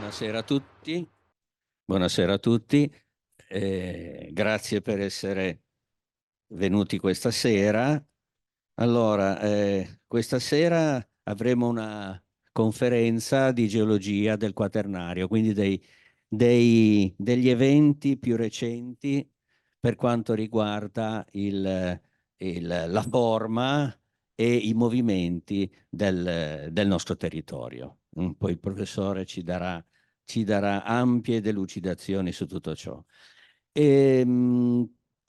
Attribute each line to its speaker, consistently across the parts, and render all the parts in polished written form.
Speaker 1: Buonasera a tutti, buonasera a tutti. Grazie per essere venuti questa sera. Allora, questa sera avremo una conferenza di geologia del Quaternario, quindi degli eventi più recenti per quanto riguarda la forma e i movimenti del nostro territorio. Poi il professore ci darà ampie delucidazioni su tutto ciò. Che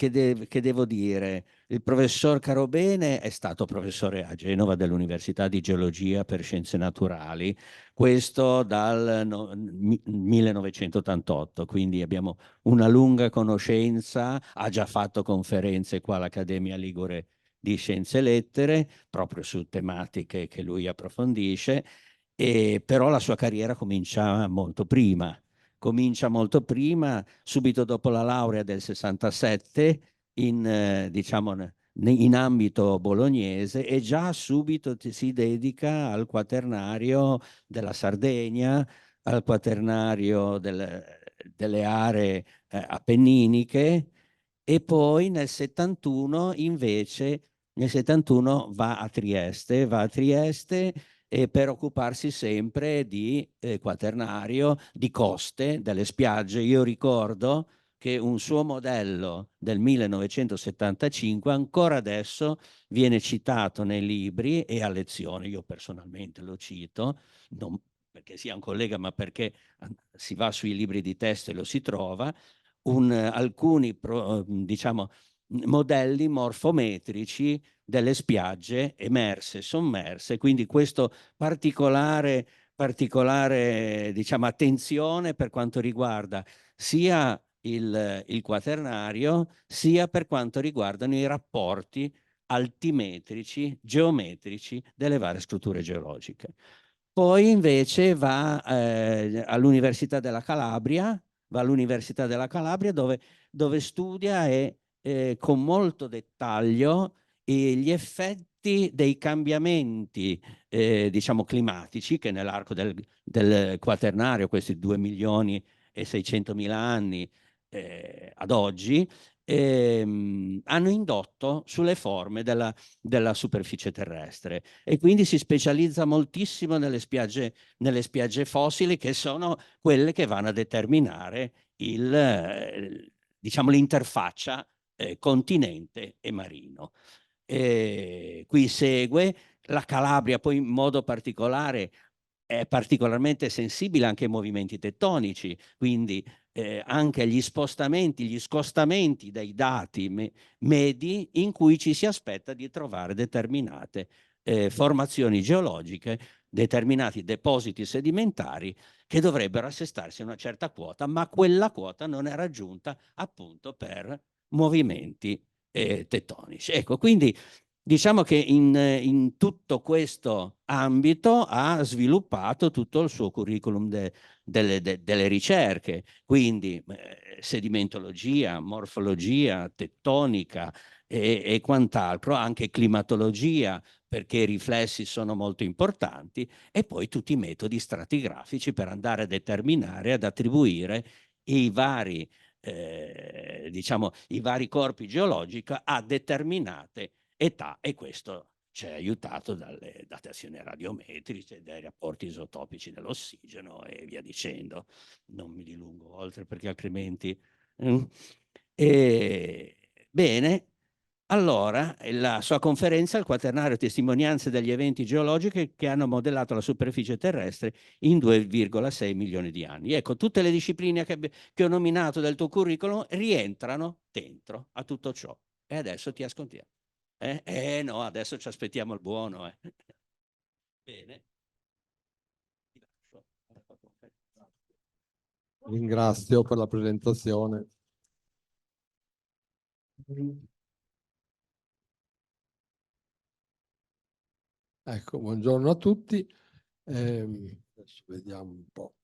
Speaker 1: devo dire? Il professor Carobene è stato professore a Genova dell'Università di Geologia per Scienze Naturali, questo dal 1988, quindi abbiamo una lunga conoscenza, ha già fatto conferenze qua all'Accademia Ligure di Scienze e Lettere, proprio su tematiche che lui approfondisce, però la sua carriera comincia molto prima, subito dopo la laurea del 67, diciamo, in ambito bolognese, e già subito si dedica al quaternario della Sardegna, al quaternario delle aree appenniniche, e poi nel 71 invece nel 71 va a Trieste per occuparsi sempre di quaternario, di coste, delle spiagge. Io ricordo che un suo modello del 1975 ancora adesso viene citato nei libri e a lezione. Io personalmente lo cito, non perché sia un collega, ma perché si va sui libri di testo e lo si trova, alcuni diciamo, modelli morfometrici delle spiagge emerse, sommerse, quindi questo particolare diciamo, attenzione per quanto riguarda sia il quaternario, sia per quanto riguardano i rapporti altimetrici, geometrici delle varie strutture geologiche. Poi invece va all'Università della Calabria dove studia con molto dettaglio gli effetti dei cambiamenti diciamo climatici che nell'arco del quaternario, questi 2.600.000 anni ad oggi, hanno indotto sulle forme della superficie terrestre, e quindi si specializza moltissimo nelle spiagge fossili, che sono quelle che vanno a determinare diciamo, l'interfaccia continente e marino. Qui segue la Calabria, poi in modo particolare è particolarmente sensibile anche ai movimenti tettonici, quindi anche agli spostamenti, gli scostamenti dei dati medi in cui ci si aspetta di trovare determinate formazioni geologiche, determinati depositi sedimentari che dovrebbero assestarsi a una certa quota, ma quella quota non è raggiunta appunto per movimenti tettonici. Ecco, quindi diciamo che in tutto questo ambito ha sviluppato tutto il suo curriculum delle ricerche, quindi sedimentologia, morfologia, tettonica e quant'altro, anche climatologia, perché i riflessi sono molto importanti, e poi tutti i metodi stratigrafici per andare a determinare, ad attribuire diciamo, i vari corpi geologici a determinate età, e questo ci è aiutato dalle datazioni radiometriche, dai rapporti isotopici dell'ossigeno e via dicendo. Non mi dilungo oltre perché altrimenti... Bene, allora la sua conferenza, il quaternario testimonianze degli eventi geologici che hanno modellato la superficie terrestre in 2,6 milioni di anni. Ecco, tutte le discipline che ho nominato del tuo curriculum rientrano dentro a tutto ciò. E adesso ti ascoltiamo. No, adesso ci aspettiamo il buono. Bene. Ti lascio.
Speaker 2: Ringrazio per la presentazione. Ecco, buongiorno a tutti. Adesso vediamo un po'.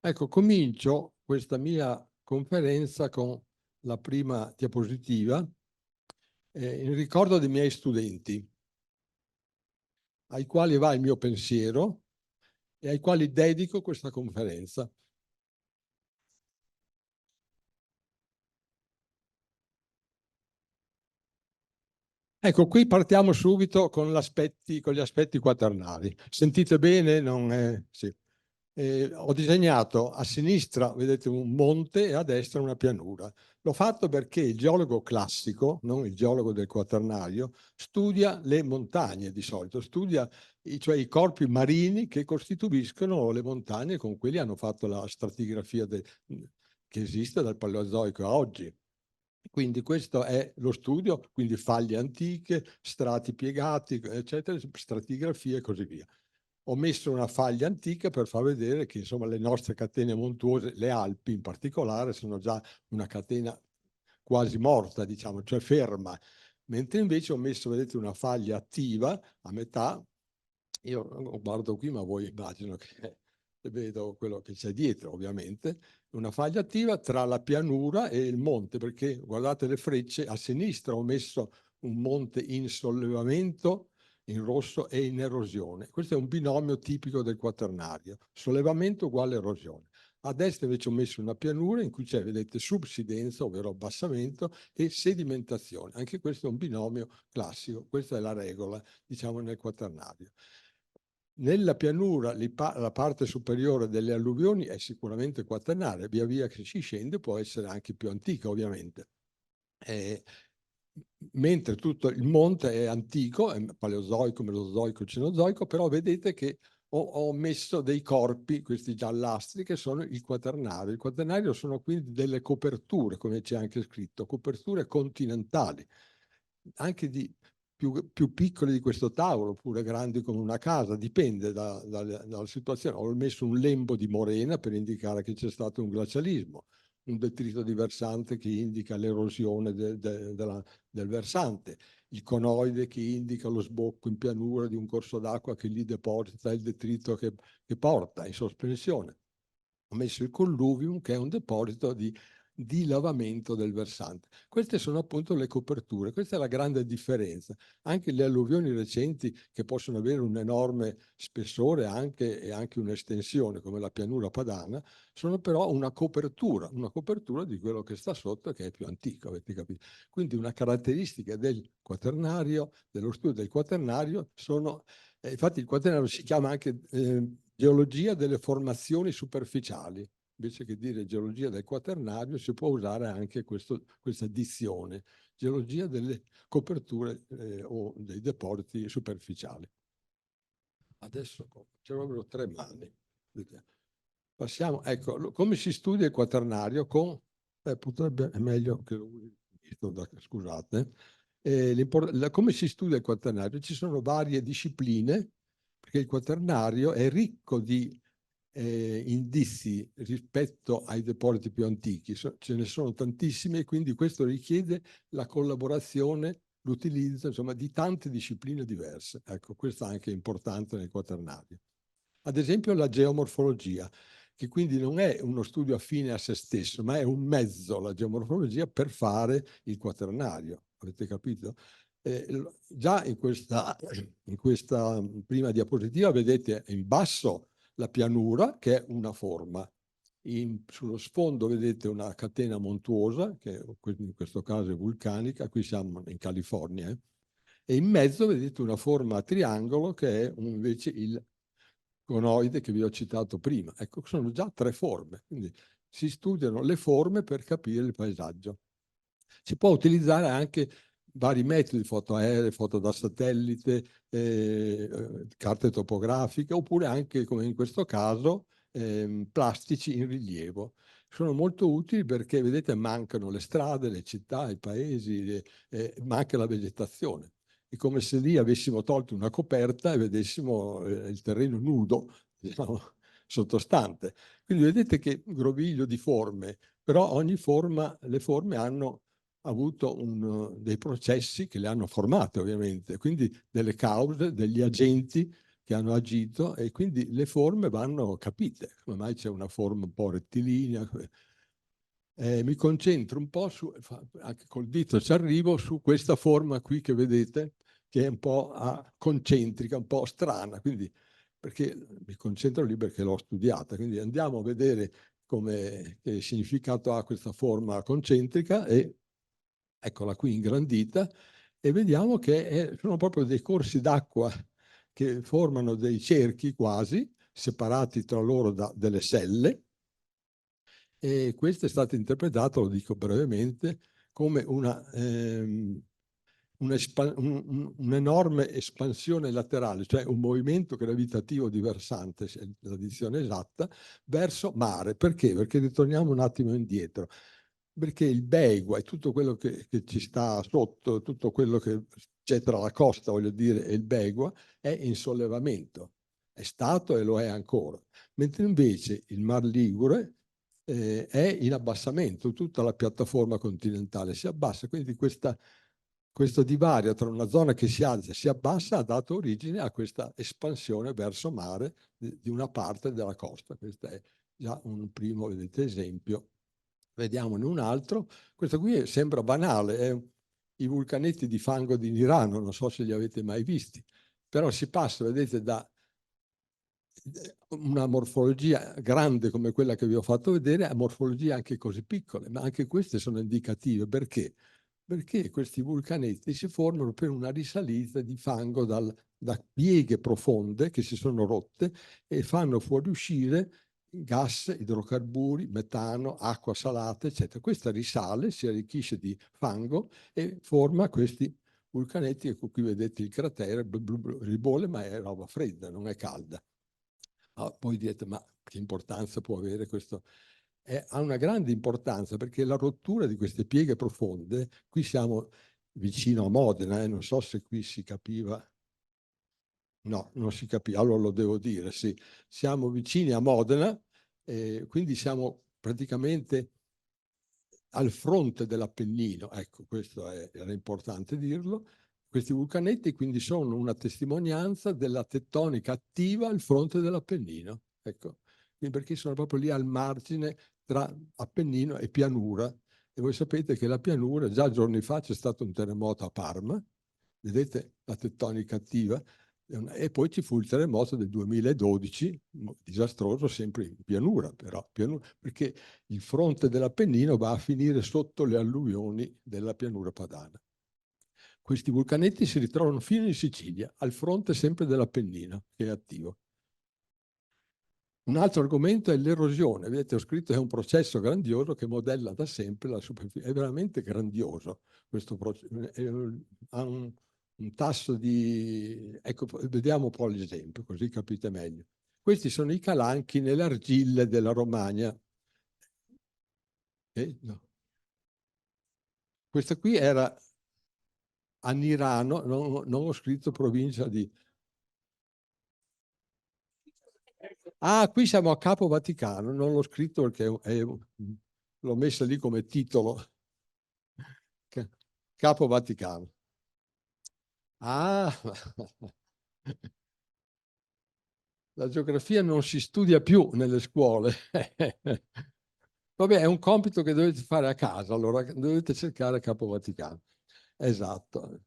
Speaker 2: Ecco, comincio questa mia conferenza con la prima diapositiva in ricordo dei miei studenti. ai quali va il mio pensiero e ai quali dedico questa conferenza. Ecco, qui partiamo subito con gli aspetti quaternari. Sentite bene? Non è... Sì. Ho disegnato a sinistra, vedete, un monte e a destra una pianura. L'ho fatto perché il geologo classico, non il geologo del quaternario, studia le montagne di solito, studia cioè i corpi marini che costituiscono le montagne, con quelli hanno fatto la stratigrafia che esiste dal Paleozoico a oggi. Quindi questo è lo studio, quindi faglie antiche, strati piegati, eccetera, stratigrafie e così via. Ho messo una faglia antica per far vedere che insomma le nostre catene montuose, le Alpi in particolare, sono già una catena quasi morta, diciamo, cioè ferma, mentre invece ho messo, vedete, una faglia attiva a metà. Io guardo qui, ma voi immagino che vedo quello che c'è dietro, ovviamente, una faglia attiva tra la pianura e il monte, perché guardate le frecce, a sinistra ho messo un monte in sollevamento, in rosso, e in erosione. Questo è un binomio tipico del quaternario, sollevamento uguale erosione. A destra invece ho messo una pianura in cui c'è, vedete, subsidenza, ovvero abbassamento, e sedimentazione. Anche questo è un binomio classico, questa è la regola, diciamo, nel quaternario. Nella pianura la parte superiore delle alluvioni è sicuramente quaternaria, via via che si scende può essere anche più antica, ovviamente. Mentre tutto il monte è antico, è paleozoico, mesozoico, cenozoico, però vedete che ho messo dei corpi, questi giallastri, che sono il quaternario. Il quaternario sono quindi delle coperture, come c'è anche scritto, coperture continentali, anche più piccole di questo tavolo, oppure grandi come una casa, dipende dalla situazione. Ho messo un lembo di morena per indicare che c'è stato un glacialismo, un detrito di versante che indica l'erosione del versante, il conoide che indica lo sbocco in pianura di un corso d'acqua che lì deposita il detrito che porta in sospensione. Ho messo il colluvium, che è un deposito di dilavamento del versante. Queste sono appunto le coperture, questa è la grande differenza. Anche le alluvioni recenti, che possono avere un enorme spessore e anche un'estensione, come la pianura padana, sono però una copertura di quello che sta sotto, che è più antico, avete capito? Quindi una caratteristica del quaternario, dello studio del quaternario, sono... infatti il quaternario si chiama anche geologia delle formazioni superficiali. Invece che dire geologia del quaternario, si può usare anche questa dizione, geologia delle coperture o dei depositi superficiali. Adesso c'è proprio 3 mani. Passiamo, ecco, come si studia il quaternario con, potrebbe, è meglio che lo usi, scusate, come si studia il quaternario? Ci sono varie discipline, perché il quaternario è ricco di indizi rispetto ai depositi più antichi, ce ne sono tantissimi e quindi questo richiede la collaborazione, l'utilizzo insomma di tante discipline diverse. Ecco, questo è anche importante nel quaternario. Ad esempio la geomorfologia, che quindi non è uno studio affine a se stesso, ma è un mezzo, la geomorfologia, per fare il quaternario. Avete capito? Già in questa prima diapositiva vedete in basso la pianura, che è una forma. Sullo sfondo vedete una catena montuosa, che in questo caso è vulcanica, qui siamo in California, e in mezzo vedete una forma a triangolo, che è invece il conoide che vi ho citato prima. Ecco, sono già 3 forme, quindi si studiano le forme per capire il paesaggio. Si può utilizzare anche vari metodi, foto aeree, foto da satellite, carte topografiche, oppure anche, come in questo caso, plastici in rilievo. Sono molto utili perché, vedete, mancano le strade, le città, i paesi, manca la vegetazione. È come se lì avessimo tolto una coperta e vedessimo il terreno nudo, diciamo, sottostante. Quindi vedete che groviglio di forme, però ogni forma, le forme hanno avuto dei processi che le hanno formate, ovviamente, quindi delle cause, degli agenti che hanno agito, e quindi le forme vanno capite. Come mai c'è una forma un po' rettilinea? Mi concentro un po' anche col dito ci arrivo, su questa forma qui che vedete, che è un po' concentrica, un po' strana, quindi perché mi concentro lì perché l'ho studiata, quindi andiamo a vedere che significato ha questa forma concentrica, e eccola qui ingrandita, e vediamo che sono proprio dei corsi d'acqua che formano dei cerchi quasi, separati tra loro da delle selle, e questo è stato interpretato, lo dico brevemente, come un'enorme espansione laterale, cioè un movimento gravitativo di versante, se è la dizione esatta, verso mare. Perché? Perché ritorniamo un attimo indietro. Perché il Beigua e tutto quello che ci sta sotto, tutto quello che c'è tra la costa, voglio dire, e il Beigua, è in sollevamento. È stato e lo è ancora. Mentre invece il Mar Ligure è in abbassamento, tutta la piattaforma continentale si abbassa, quindi questo divario tra una zona che si alza e si abbassa ha dato origine a questa espansione verso mare di una parte della costa. Questo è già un primo, vedete, esempio. Vediamone un altro. Questo qui sembra banale, è i vulcanetti di fango di Nirano, non so se li avete mai visti, però si passa, vedete, da una morfologia grande come quella che vi ho fatto vedere a morfologie anche così piccole, ma anche queste sono indicative. Perché? Perché questi vulcanetti si formano per una risalita di fango da pieghe profonde che si sono rotte e fanno fuoriuscire gas, idrocarburi, metano, acqua salata, eccetera. Questa risale, si arricchisce di fango e forma questi vulcanetti. Ecco qui vedete il cratere, ribolle, ma è roba fredda, non è calda. Poi direte, ma che importanza può avere questo? Ha una grande importanza, perché la rottura di queste pieghe profonde, qui siamo vicino a Modena, non so se qui si capiva. No, non si capiva, allora lo devo dire, sì. Siamo vicini a Modena, quindi siamo praticamente al fronte dell'Appennino. Ecco, questo era importante dirlo. Questi vulcanetti quindi sono una testimonianza della tettonica attiva al fronte dell'Appennino. Ecco, perché sono proprio lì al margine tra Appennino e pianura. E voi sapete che la pianura, già giorni fa c'è stato un terremoto a Parma, vedete la tettonica attiva, e poi ci fu il terremoto del 2012, disastroso sempre in pianura, però perché il fronte dell'Appennino va a finire sotto le alluvioni della pianura padana. Questi vulcanetti si ritrovano fino in Sicilia, al fronte sempre dell'Appennino, che è attivo. Un altro argomento è l'erosione. Vedete, ho scritto che è un processo grandioso che modella da sempre la superficie. È veramente grandioso questo processo. Ha un tasso di... Ecco, vediamo un po' l'esempio, così capite meglio. Questi sono i calanchi nelle argille della Romagna. No. Questa qui era a Nirano, non ho scritto provincia di... Ah, qui siamo a Capo Vaticano, non l'ho scritto perché l'ho messa lì come titolo. Capo Vaticano. Ah, la geografia non si studia più nelle scuole. Vabbè, è un compito che dovete fare a casa, allora dovete cercare Capo Vaticano. Esatto.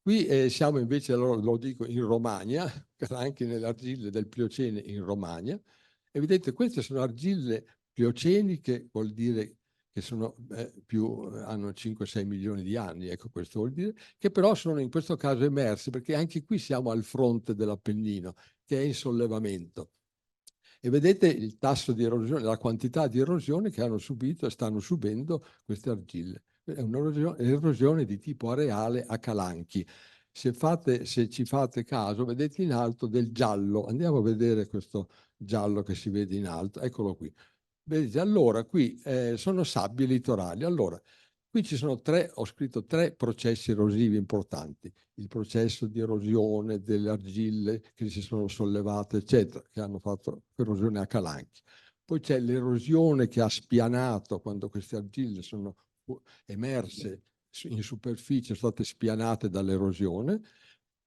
Speaker 2: Qui siamo invece, allora, lo dico, in Romagna, anche nelle argille del Pliocene in Romagna. E vedete, queste sono argille plioceniche, vuol dire che sono hanno 5-6 milioni di anni, ecco, questo vuol dire, che però sono in questo caso emerse, perché anche qui siamo al fronte dell'Appennino, che è in sollevamento. E vedete il tasso di erosione, la quantità di erosione che hanno subito e stanno subendo queste argille. È un'erosione di tipo areale a calanchi. Se ci fate caso, vedete in alto del giallo. Andiamo a vedere questo giallo che si vede in alto. Eccolo qui. Vedete, allora qui sono sabbie litorali. Allora, qui ci sono ho scritto 3 processi erosivi importanti. Il processo di erosione delle argille che si sono sollevate, eccetera, che hanno fatto erosione a calanchi. Poi c'è l'erosione che ha spianato quando queste argille sono emerse in superficie, sono state spianate dall'erosione.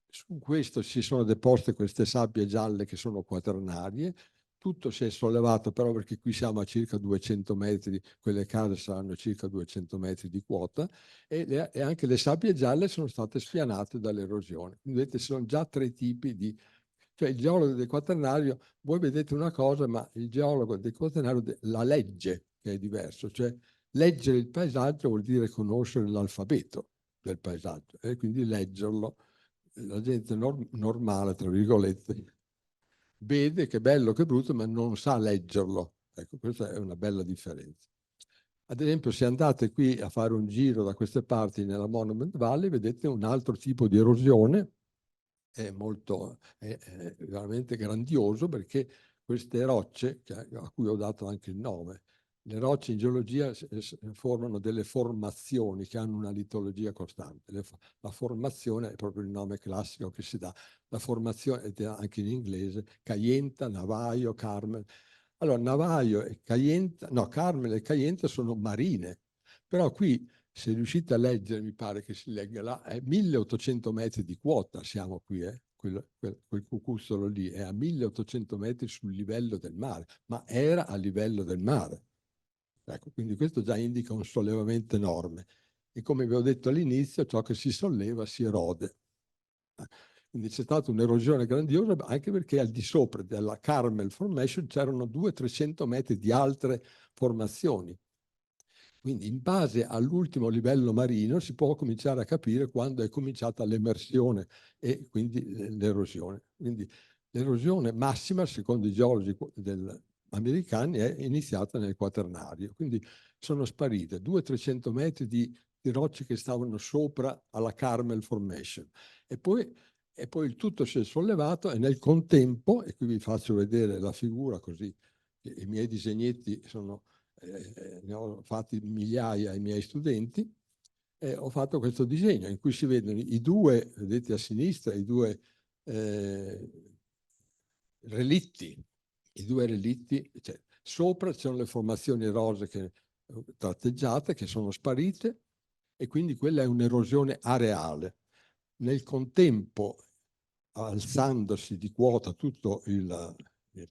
Speaker 2: Su questo si sono deposte queste sabbie gialle che sono quaternarie. tutto si è sollevato, però perché qui siamo a circa 200 metri, quelle case saranno circa 200 metri di quota, e anche le sabbie gialle sono state spianate dall'erosione. Vedete, sono già tre tipi di... Cioè il geologo del quaternario, voi vedete una cosa, ma il geologo del quaternario la legge, che è diverso, cioè leggere il paesaggio vuol dire conoscere l'alfabeto del paesaggio e quindi leggerlo. La gente normale, tra virgolette, vede che è bello, che è brutto, ma non sa leggerlo. Ecco, questa è una bella differenza. Ad esempio, se andate qui a fare un giro da queste parti nella Monument Valley, vedete un altro tipo di erosione, è veramente grandioso, perché queste rocce, a cui ho dato anche il nome, le rocce in geologia formano delle formazioni che hanno una litologia costante. La formazione è proprio il nome classico che si dà. La formazione, anche in inglese, Cayenta, Navajo, Carmel. Allora, Navajo e Cayenta, no, Carmel e Cayenta sono marine, però qui, se riuscite a leggere, mi pare che si legga là, è 1800 metri di quota, siamo qui, quel cucuzzolo lì è a 1800 metri sul livello del mare, ma era a livello del mare. Ecco, quindi questo già indica un sollevamento enorme. E come vi ho detto all'inizio, ciò che si solleva si erode. Quindi c'è stata un'erosione grandiosa, anche perché al di sopra della Carmel Formation c'erano 200-300 metri di altre formazioni. Quindi in base all'ultimo livello marino si può cominciare a capire quando è cominciata l'emersione e quindi l'erosione. Quindi l'erosione massima, secondo i geologi americani, è iniziata nel Quaternario. Quindi sono sparite 200-300 metri di rocce che stavano sopra alla Carmel Formation. E poi il tutto si è sollevato, e nel contempo, e qui vi faccio vedere la figura così, i miei disegnetti sono... ne ho fatti migliaia ai miei studenti, ho fatto questo disegno in cui si vedono i due, vedete a sinistra, i due relitti, cioè, sopra c'erano le formazioni erose tratteggiate, che sono sparite, e quindi quella è un'erosione areale. Nel contempo, alzandosi di quota tutto il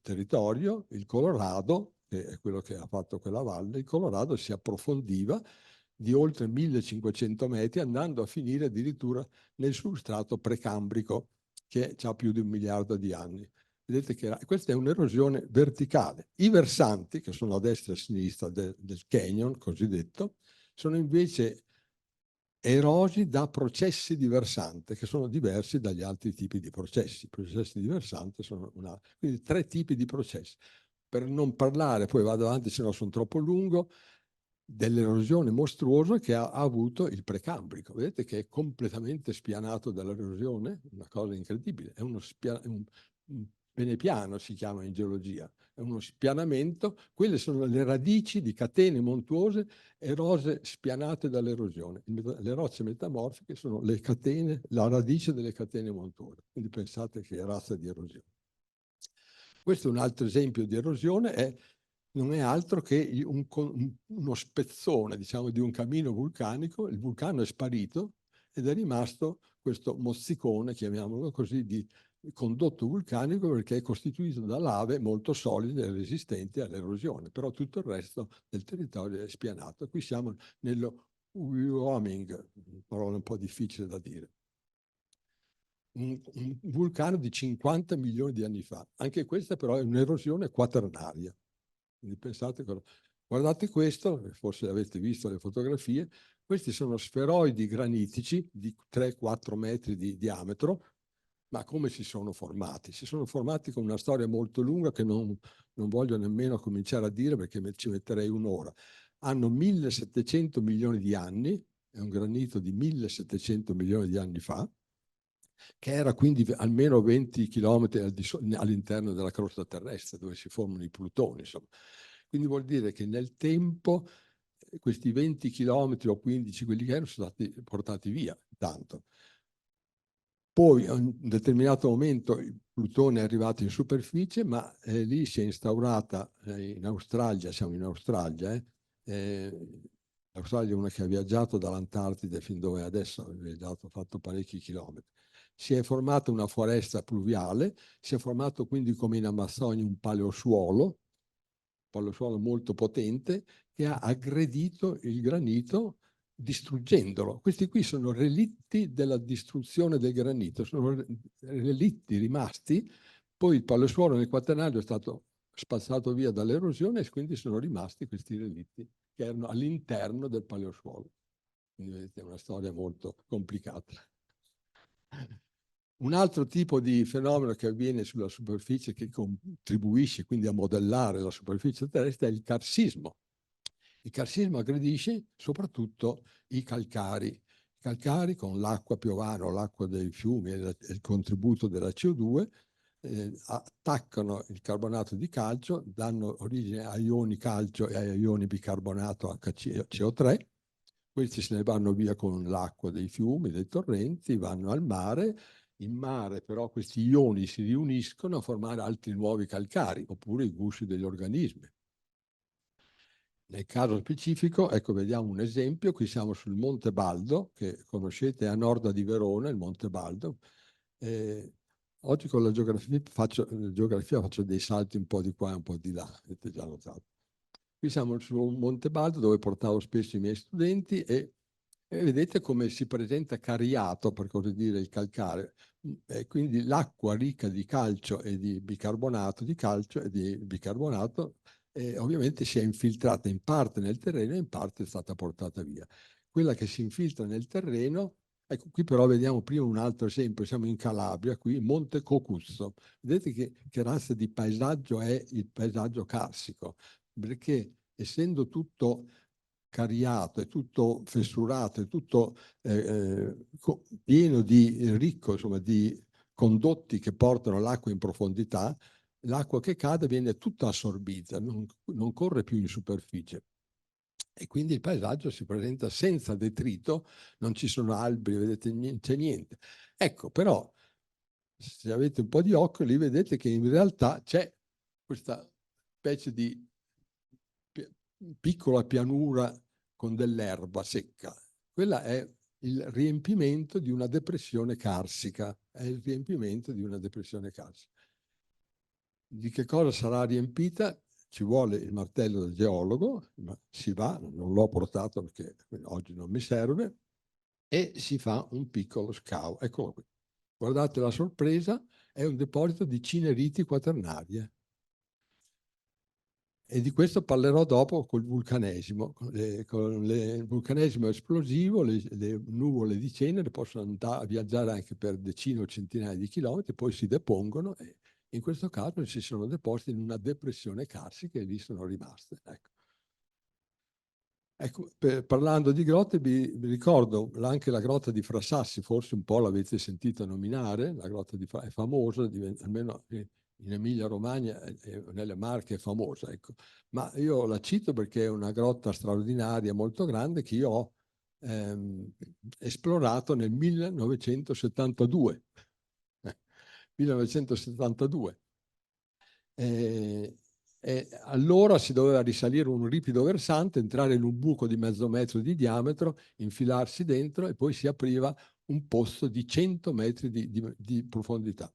Speaker 2: territorio, il Colorado, che è quello che ha fatto quella valle, il Colorado si approfondiva di oltre 1500 metri, andando a finire addirittura nel substrato precambrico, che ha più di 1 miliardo di anni. Vedete che questa è un'erosione verticale. I versanti, che sono a destra e a sinistra del canyon cosiddetto, sono invece erosi da processi di versante, che sono diversi dagli altri tipi di processi. I processi di versante sono quindi 3 tipi di processi. Per non parlare, poi vado avanti se no sono troppo lungo, dell'erosione mostruosa che ha avuto il precambrico. Vedete che è completamente spianato dall'erosione, una cosa incredibile. È un penepiano, si chiama in geologia. È uno spianamento. Quelle sono le radici di catene montuose erose spianate dall'erosione. Le rocce metamorfiche sono le catene, la radice delle catene montuose. Quindi pensate che razza di erosione. Questo è un altro esempio di erosione, non è altro che uno spezzone, diciamo, di un camino vulcanico. Il vulcano è sparito ed è rimasto questo mozzicone, chiamiamolo così, di condotto vulcanico, perché è costituito da lave molto solide e resistenti all'erosione, però tutto il resto del territorio è spianato. Qui siamo nello Wyoming, parola un po' difficile da dire. Un vulcano di 50 milioni di anni fa. Anche questa però è un'erosione quaternaria. Quindi pensate, guardate questo, forse avete visto le fotografie, questi sono sferoidi granitici di 3-4 metri di diametro, ma come si sono formati? Si sono formati con una storia molto lunga che non voglio nemmeno cominciare a dire, perché ci metterei un'ora. Hanno 1700 milioni di anni, è un granito di 1700 milioni di anni fa, che era quindi almeno 20 chilometri all'interno della crosta terrestre, dove si formano i plutoni, insomma. Quindi vuol dire che nel tempo questi 20 chilometri o 15, quelli che erano, sono stati portati via, tanto. Poi a un determinato momento il plutone è arrivato in superficie, ma lì si è instaurata in Australia, siamo in Australia, l'Australia è una che ha viaggiato dall'Antartide fin dove adesso ha viaggiato, fatto parecchi chilometri. si è formata una foresta pluviale, si è formato quindi come in Amazzonia un paleosuolo molto potente che ha aggredito il granito distruggendolo. Questi qui sono relitti della distruzione del granito, sono relitti rimasti, poi il paleosuolo nel Quaternario è stato spazzato via dall'erosione e quindi sono rimasti questi relitti che erano all'interno del paleosuolo. Quindi vedete, è una storia molto complicata. Un altro tipo di fenomeno che avviene sulla superficie che contribuisce quindi a modellare la superficie terrestre è il karsismo. Il karsismo aggredisce soprattutto i calcari. I calcari con l'acqua piovana, l'acqua dei fiumi e il contributo della CO2 attaccano il carbonato di calcio, danno origine a ioni calcio e a ioni bicarbonato HCO3. Questi se ne vanno via con l'acqua dei fiumi, dei torrenti, vanno al mare. In mare però questi ioni si riuniscono a formare altri nuovi calcari, oppure i gusci degli organismi. Nel caso specifico, ecco, vediamo un esempio. Qui siamo sul Monte Baldo, che conoscete a nord di Verona, il Monte Baldo. Oggi con la geografia faccio dei salti un po' di qua e un po' di là, avete già notato. Qui siamo su Monte Baldo, dove portavo spesso i miei studenti e vedete come si presenta cariato, per così dire, il calcare. Quindi l'acqua ricca di calcio e di bicarbonato di calcio e di bicarbonato ovviamente si è infiltrata in parte nel terreno e in parte è stata portata via. Quella che si infiltra nel terreno, ecco qui però vediamo prima un altro esempio, siamo in Calabria, qui Monte Cocusso. Vedete che razza di paesaggio è il paesaggio carsico, perché essendo tutto cariato, è tutto fessurato, è tutto pieno di ricco, insomma, di condotti che portano l'acqua in profondità, l'acqua che cade viene tutta assorbita, non corre più in superficie. E quindi il paesaggio si presenta senza detrito, non ci sono alberi, vedete, c'è niente. Ecco, però, se avete un po' di occhio, lì vedete che in realtà c'è questa specie di piccola pianura con dell'erba secca. Quella è il riempimento di una depressione carsica, è il riempimento di una depressione carsica. Di che cosa sarà riempita? Ci vuole il martello del geologo, ma si va, non l'ho portato perché oggi non mi serve, e si fa un piccolo scavo. Eccolo qui. Guardate la sorpresa, è un deposito di cineriti quaternarie. E di questo parlerò dopo col vulcanesimo. Il vulcanesimo esplosivo, le nuvole di cenere possono viaggiare anche per decine o centinaia di chilometri, poi si depongono e in questo caso si sono deposti in una depressione carsica e lì sono rimaste. Ecco, parlando di grotte, vi ricordo anche la grotta di Frassassi, forse un po' l'avete sentita nominare, la grotta è famosa, almeno in Emilia-Romagna e nelle Marche è famosa, ecco. Ma io la cito perché è una grotta straordinaria, molto grande, che io ho esplorato nel 1972. 1972. Allora si doveva risalire un ripido versante, entrare in un buco di mezzo metro di diametro, infilarsi dentro e poi si apriva un pozzo di 100 metri di profondità.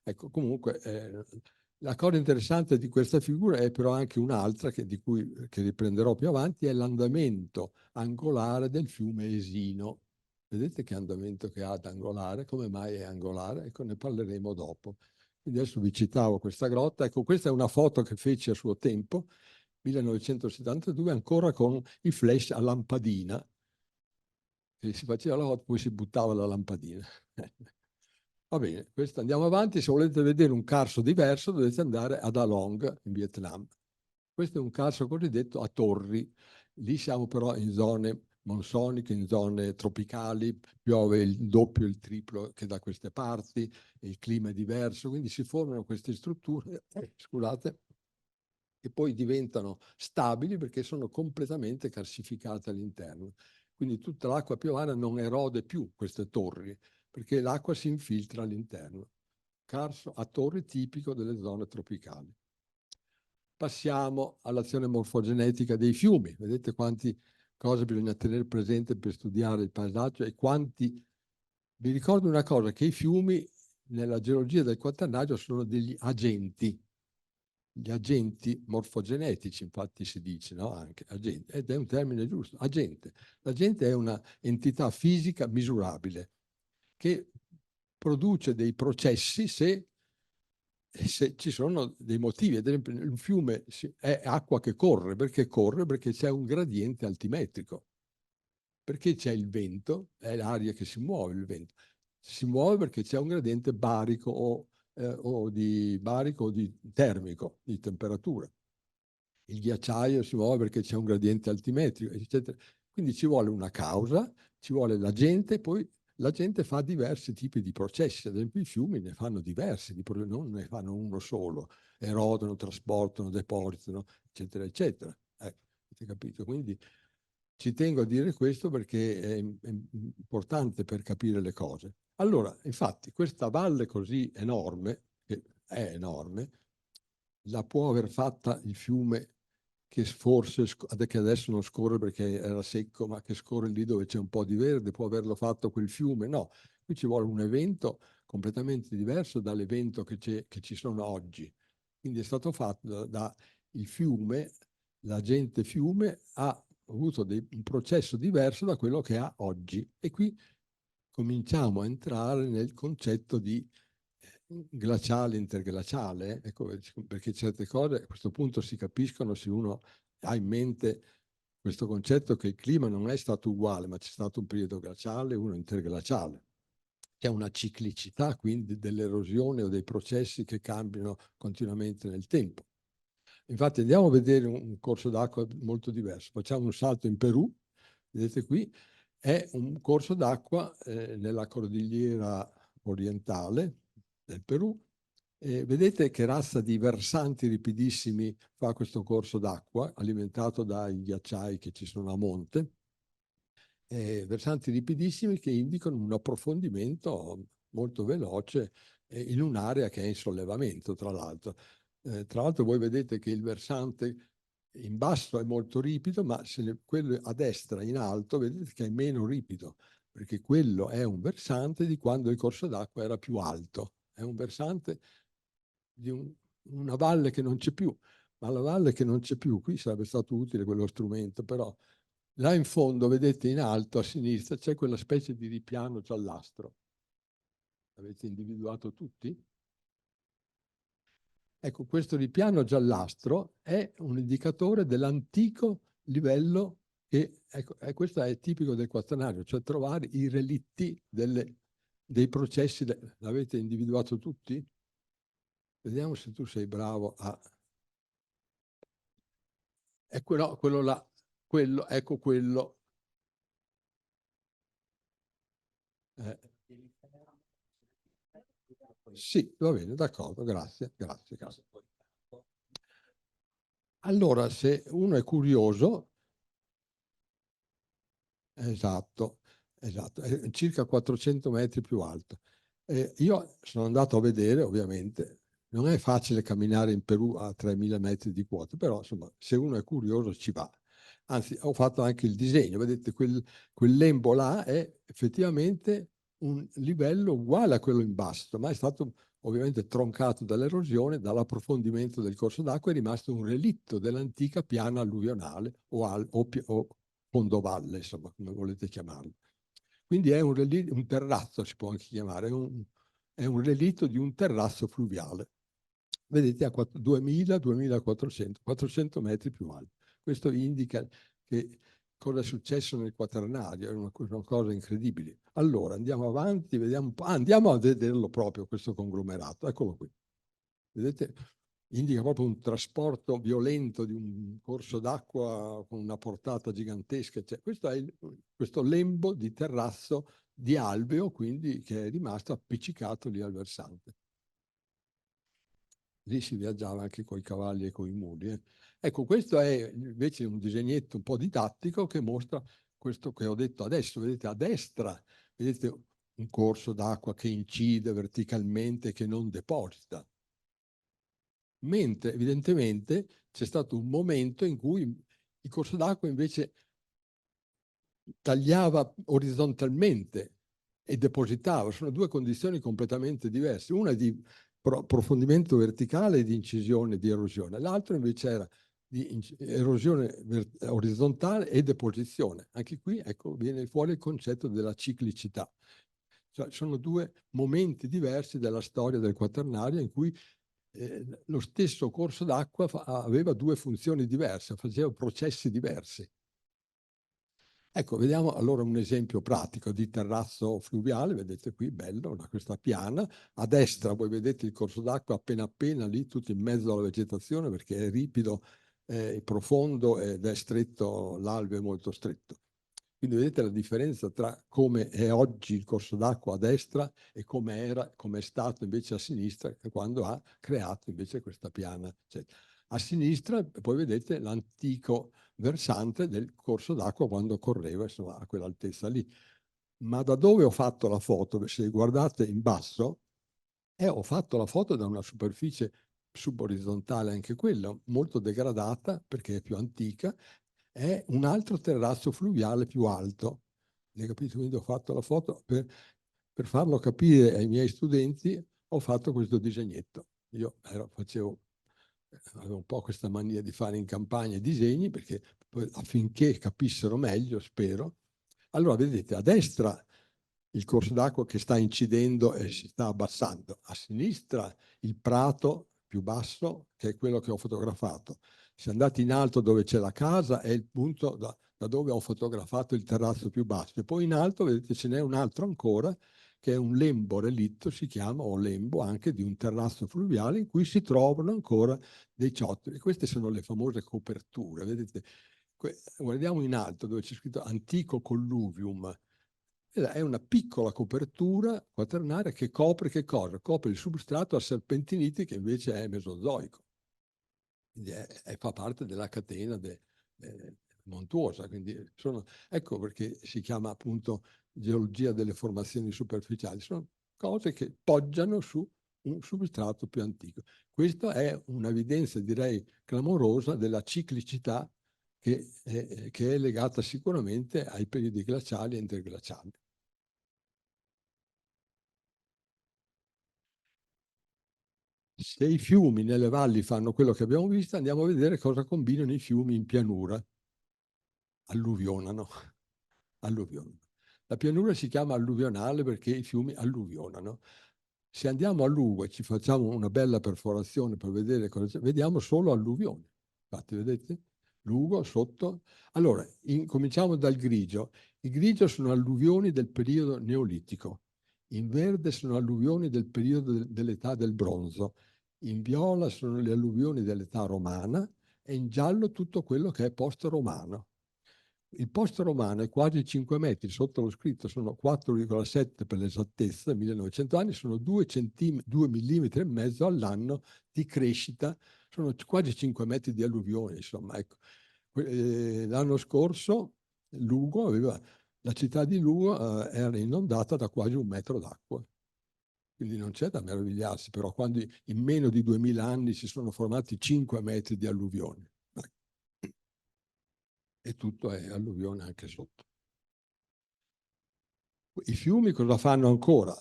Speaker 2: Ecco, comunque la cosa interessante di questa figura è però anche un'altra che riprenderò più avanti, è l'andamento angolare del fiume Esino. Vedete che andamento che ha ad angolare? Come mai è angolare? Ecco, ne parleremo dopo. Quindi adesso vi citavo questa grotta. Ecco, questa è una foto che feci a suo tempo, 1972, ancora con i flash a lampadina. E si faceva la foto, poi si buttava la lampadina. Va bene, andiamo avanti. Se volete vedere un carso diverso dovete andare ad Along, in Vietnam. Questo è un carso cosiddetto a torri. Lì siamo però in zone monsoniche, in zone tropicali, piove il doppio, il triplo che da queste parti, il clima è diverso, quindi si formano queste strutture, scusate, che poi diventano stabili perché sono completamente calcificate all'interno. Quindi tutta l'acqua piovana non erode più queste torri, perché l'acqua si infiltra all'interno. Carso a torri tipico delle zone tropicali. Passiamo all'azione morfogenetica dei fiumi. Vedete quante cose bisogna tenere presente per studiare il paesaggio e quanti Vi ricordo una cosa, che i fiumi nella geologia del quaternario sono degli agenti, gli agenti morfogenetici, infatti si dice, no? Anche agente, ed è un termine giusto, agente. L'agente è una entità fisica misurabile che produce dei processi se ci sono dei motivi. Ad esempio, il fiume è acqua che corre perché c'è un gradiente altimetrico, perché c'è il vento, è l'aria che si muove, il vento si muove perché c'è un gradiente barico o di barico o di termico, di temperatura. Il ghiacciaio si muove perché c'è un gradiente altimetrico, eccetera. Quindi ci vuole una causa, ci vuole la gente, poi la gente fa diversi tipi di processi. Ad esempio i fiumi ne fanno diversi, non ne fanno uno solo, erodono, trasportano, depositano, eccetera, eccetera. Avete capito? Quindi ci tengo a dire questo perché è importante per capire le cose. Allora, infatti, questa valle così enorme, che è enorme, la può aver fatta il fiume che forse, che adesso non scorre perché era secco, ma che scorre lì dove c'è un po' di verde, può averlo fatto quel fiume? No, qui ci vuole un evento completamente diverso dall'evento che ci sono oggi. Quindi è stato fatto da il fiume, l'agente fiume ha avuto un processo diverso da quello che ha oggi. E qui cominciamo a entrare nel concetto di glaciale, interglaciale, ecco, perché certe cose a questo punto si capiscono se uno ha in mente questo concetto che il clima non è stato uguale, ma c'è stato un periodo glaciale e uno interglaciale. C'è una ciclicità quindi dell'erosione o dei processi che cambiano continuamente nel tempo. Infatti andiamo a vedere un corso d'acqua molto diverso. Facciamo un salto in Perù, vedete qui, è un corso d'acqua nella cordigliera orientale del Perù. Vedete che razza di versanti ripidissimi fa questo corso d'acqua, alimentato dai ghiacciai che ci sono a monte. Versanti ripidissimi che indicano un approfondimento molto veloce in un'area che è in sollevamento, tra l'altro. Tra l'altro voi vedete che il versante in basso è molto ripido, ma quello a destra in alto vedete che è meno ripido, perché quello è un versante di quando il corso d'acqua era più alto. È un versante di una valle che non c'è più, ma la valle che non c'è più, qui sarebbe stato utile quello strumento, però là in fondo, vedete in alto a sinistra, c'è quella specie di ripiano giallastro. Avete individuato tutti? Ecco, questo ripiano giallastro è un indicatore dell'antico livello che, ecco, questo è tipico del quaternario, cioè trovare i relitti dei processi. L'avete individuato tutti? Vediamo se tu sei bravo a... Ecco, quello là, ecco quello. Sì, va bene, d'accordo, grazie, grazie, grazie. Allora, se uno è curioso, esatto, esatto, è circa 400 metri più alto. Io sono andato a vedere, ovviamente, non è facile camminare in Perù a 3000 metri di quota, però insomma, se uno è curioso ci va. Anzi, ho fatto anche il disegno, vedete, quel lembo là è effettivamente un livello uguale a quello in basso, ma è stato ovviamente troncato dall'erosione, dall'approfondimento del corso d'acqua, è rimasto un relitto dell'antica piana alluvionale o fondovalle, insomma, come volete chiamarlo. Quindi è un terrazzo, si può anche chiamare, è un relitto di un terrazzo fluviale. Vedete a 2000-2400, 400 metri più alto. Questo indica che cosa è successo nel quaternario, è una cosa incredibile. Allora andiamo avanti, vediamo un po'. Andiamo a vederlo proprio, questo conglomerato. Eccolo qui. Vedete? Indica proprio un trasporto violento di un corso d'acqua con una portata gigantesca. Cioè, questo lembo di terrazzo di alveo, quindi, che è rimasto appiccicato lì al versante. Lì si viaggiava anche con i cavalli e con i muli. Ecco, questo è invece un disegnetto un po' didattico che mostra questo che ho detto adesso. Vedete a destra, vedete un corso d'acqua che incide verticalmente, che non deposita. Mentre evidentemente c'è stato un momento in cui il corso d'acqua invece tagliava orizzontalmente e depositava. Sono due condizioni completamente diverse. Una è di approfondimento verticale e di incisione, di erosione. L'altro invece era di erosione orizzontale e deposizione. Anche qui, ecco, viene fuori il concetto della ciclicità. Cioè, sono due momenti diversi della storia del Quaternario in cui lo stesso corso d'acqua aveva due funzioni diverse, faceva processi diversi. Ecco, vediamo allora un esempio pratico di terrazzo fluviale, vedete qui, bello, questa piana. A destra voi vedete il corso d'acqua appena lì, tutto in mezzo alla vegetazione, perché è ripido, è profondo ed è stretto, l'alve è molto stretto. Quindi vedete la differenza tra come è oggi il corso d'acqua a destra e come è stato invece a sinistra quando ha creato invece questa piana. Cioè, a sinistra poi vedete l'antico versante del corso d'acqua quando correva, insomma, a quell'altezza lì. Ma da dove ho fatto la foto? Se guardate in basso, ho fatto la foto da una superficie suborizzontale, anche quella molto degradata perché è più antica, è un altro terrazzo fluviale più alto. Hai capito? Quindi ho fatto la foto per farlo capire ai miei studenti, ho fatto questo disegnetto. Io avevo un po' questa mania di fare in campagna i disegni perché affinché capissero meglio, spero. Allora, vedete, a destra il corso d'acqua che sta incidendo e si sta abbassando, a sinistra il prato più basso, che è quello che ho fotografato. Se andate in alto dove c'è la casa è il punto da dove ho fotografato il terrazzo più basso. E poi in alto, vedete, ce n'è un altro ancora, che è un lembo relitto, si chiama, o lembo anche di un terrazzo fluviale in cui si trovano ancora dei ciottoli. Queste sono le famose coperture, vedete? Guardiamo in alto dove c'è scritto antico colluvium. È una piccola copertura quaternaria che copre che cosa? Copre il substrato a serpentiniti che invece è mesozoico. Quindi fa parte della catena montuosa. Quindi ecco perché si chiama appunto geologia delle formazioni superficiali. Sono cose che poggiano su un substrato più antico. Questa è un'evidenza, direi, clamorosa della ciclicità che è legata sicuramente ai periodi glaciali e interglaciali. Se i fiumi nelle valli fanno quello che abbiamo visto, andiamo a vedere cosa combinano i fiumi in pianura. Alluvionano. Alluvionano. La pianura si chiama alluvionale perché i fiumi alluvionano. Se andiamo a Lugo e ci facciamo una bella perforazione per vedere cosa c'è, vediamo solo alluvioni. Infatti, vedete? Lugo sotto. Allora, cominciamo dal grigio. Il grigio sono alluvioni del periodo neolitico. In verde sono alluvioni del periodo dell'età del bronzo. In viola sono le alluvioni dell'età romana e in giallo tutto quello che è post-romano. Il post-romano è quasi 5 metri, sotto lo scritto sono 4,7 per l'esattezza, 1900 anni, sono 2 millimetri e mezzo all'anno di crescita, sono quasi 5 metri di alluvione, insomma. Ecco. L'anno scorso la città di Lugo era inondata da quasi 1 metro d'acqua. Quindi non c'è da meravigliarsi, però quando in meno di 2000 anni si sono formati 5 metri di alluvione. E tutto è alluvione anche sotto. I fiumi cosa fanno ancora?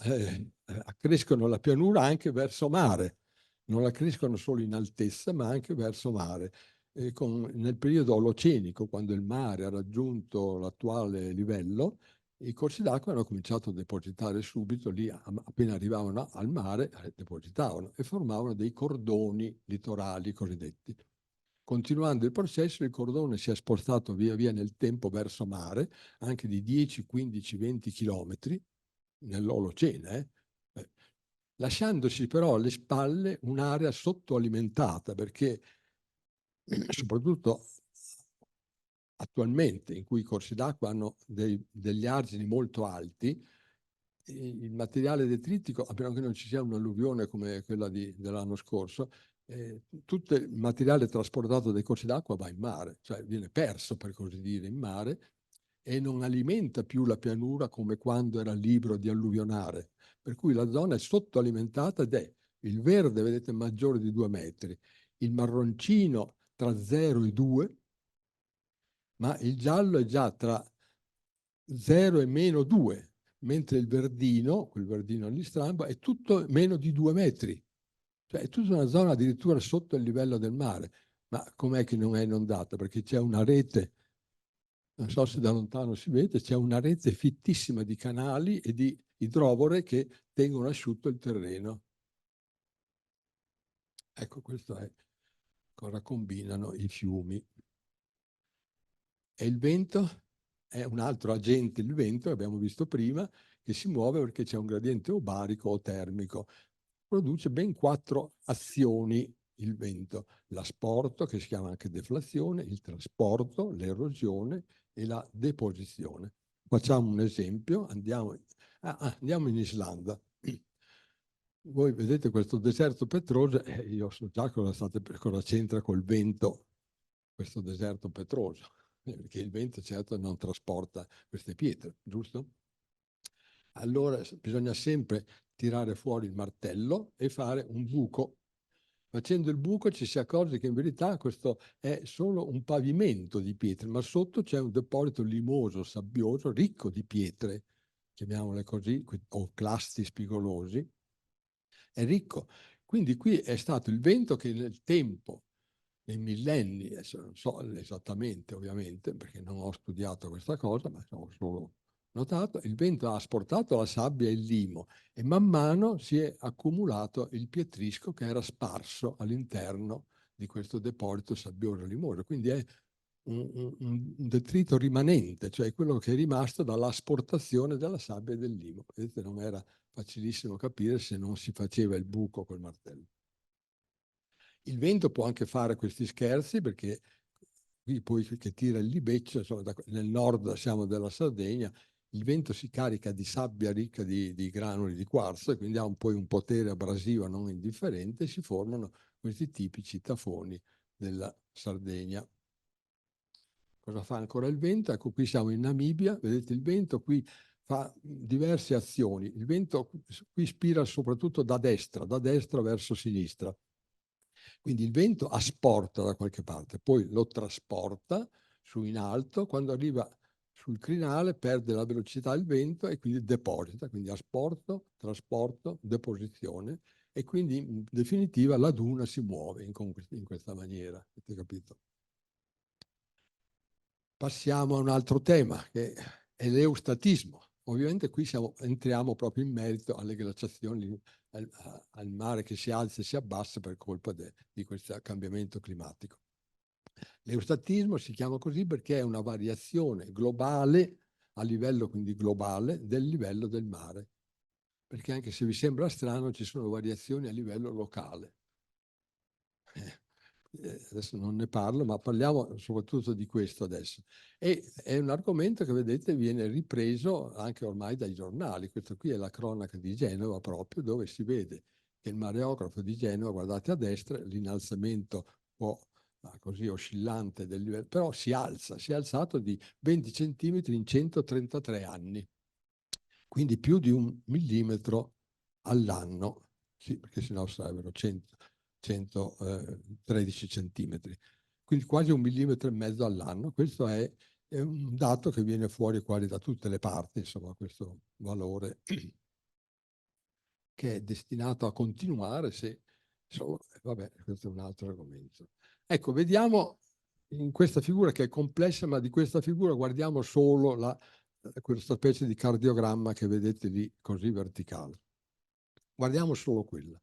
Speaker 2: Accrescono la pianura anche verso mare, non la crescono solo in altezza ma anche verso mare. Nel periodo olocenico, quando il mare ha raggiunto l'attuale livello, i corsi d'acqua hanno cominciato a depositare subito, lì appena arrivavano al mare, depositavano e formavano dei cordoni litorali cosiddetti. Continuando il processo, il cordone si è spostato via via nel tempo verso mare, anche di 10, 15, 20 chilometri nell'Olocene, lasciandosi però alle spalle un'area sottoalimentata, perché soprattutto attualmente, in cui i corsi d'acqua hanno degli argini molto alti, il materiale detritico, a meno che non ci sia un'alluvione come quella dell'anno scorso, tutto il materiale trasportato dai corsi d'acqua va in mare, cioè viene perso, per così dire, in mare e non alimenta più la pianura come quando era libero di alluvionare. Per cui la zona è sottoalimentata ed è il verde, vedete, maggiore di 2 metri, il marroncino tra 0 e 2, ma il giallo è già tra 0 e meno 2. mentre il verdino, quel verdino all'istrambo, è tutto meno di 2 metri. Cioè è tutta una zona addirittura sotto il livello del mare. Ma com'è che non è inondata? Perché c'è una rete, non so se da lontano si vede, c'è una rete fittissima di canali e di idrovore che tengono asciutto il terreno. Ecco, questo è cosa combinano i fiumi. E il vento è un altro agente, il vento, abbiamo visto prima, che si muove perché c'è un gradiente o barico o termico. Produce ben 4 azioni il vento: l'asporto, che si chiama anche deflazione, il trasporto, l'erosione e la deposizione. Facciamo un esempio, andiamo in Islanda. Voi vedete questo deserto petroso, io so già cosa c'entra col vento questo deserto petroso, perché il vento certo non trasporta queste pietre, giusto? Allora bisogna sempre tirare fuori il martello e fare un buco. Facendo il buco ci si accorge che in verità questo è solo un pavimento di pietre, ma sotto c'è un deposito limoso, sabbioso, ricco di pietre, chiamiamole così, o clasti spigolosi, è ricco. Quindi qui è stato il vento che nel tempo, nei millenni, adesso non so esattamente ovviamente, perché non ho studiato questa cosa, ma ho solo notato, il vento ha asportato la sabbia e il limo e man mano si è accumulato il pietrisco che era sparso all'interno di questo deposito sabbioso limoso. Quindi è un detrito rimanente, cioè quello che è rimasto dall'asportazione della sabbia e del limo. Vedete, non era facilissimo capire se non si faceva il buco col martello. Il vento può anche fare questi scherzi, perché qui poi che tira il libeccio, insomma, nel nord siamo della Sardegna, il vento si carica di sabbia ricca di granuli di quarzo e quindi ha poi un potere abrasivo non indifferente e si formano questi tipici tafoni della Sardegna. Cosa fa ancora il vento? Ecco, qui siamo in Namibia, vedete il vento qui fa diverse azioni. Il vento qui spira soprattutto da destra verso sinistra. Quindi il vento asporta da qualche parte, poi lo trasporta su in alto, quando arriva sul crinale perde la velocità il vento e quindi deposita, quindi asporto, trasporto, deposizione, e quindi in definitiva la duna si muove in questa maniera, avete capito? Passiamo a un altro tema, che è l'eustatismo. Ovviamente qui entriamo proprio in merito alle glaciazioni, al mare che si alza e si abbassa per colpa di questo cambiamento climatico. L'eustatismo si chiama così perché è una variazione globale, a livello quindi globale, del livello del mare. Perché anche se vi sembra strano, ci sono variazioni a livello locale. Adesso non ne parlo, ma parliamo soprattutto di questo adesso. E è un argomento che, vedete, viene ripreso anche ormai dai giornali. Questa qui è la cronaca di Genova proprio, dove si vede che il mareografo di Genova, guardate a destra, l'innalzamento un po' così oscillante del livello, però si è alzato di 20 centimetri in 133 anni, quindi più di 1 millimetro all'anno, sì, perché sennò sarebbero 113 centimetri, quindi quasi 1,5 millimetri all'anno. Questo è un dato che viene fuori quasi da tutte le parti, insomma, questo valore che è destinato a continuare se, insomma, vabbè, questo è un altro argomento. Ecco, vediamo in questa figura che è complessa, ma di questa figura guardiamo solo questa specie di cardiogramma che vedete lì, così verticale. Guardiamo solo quella.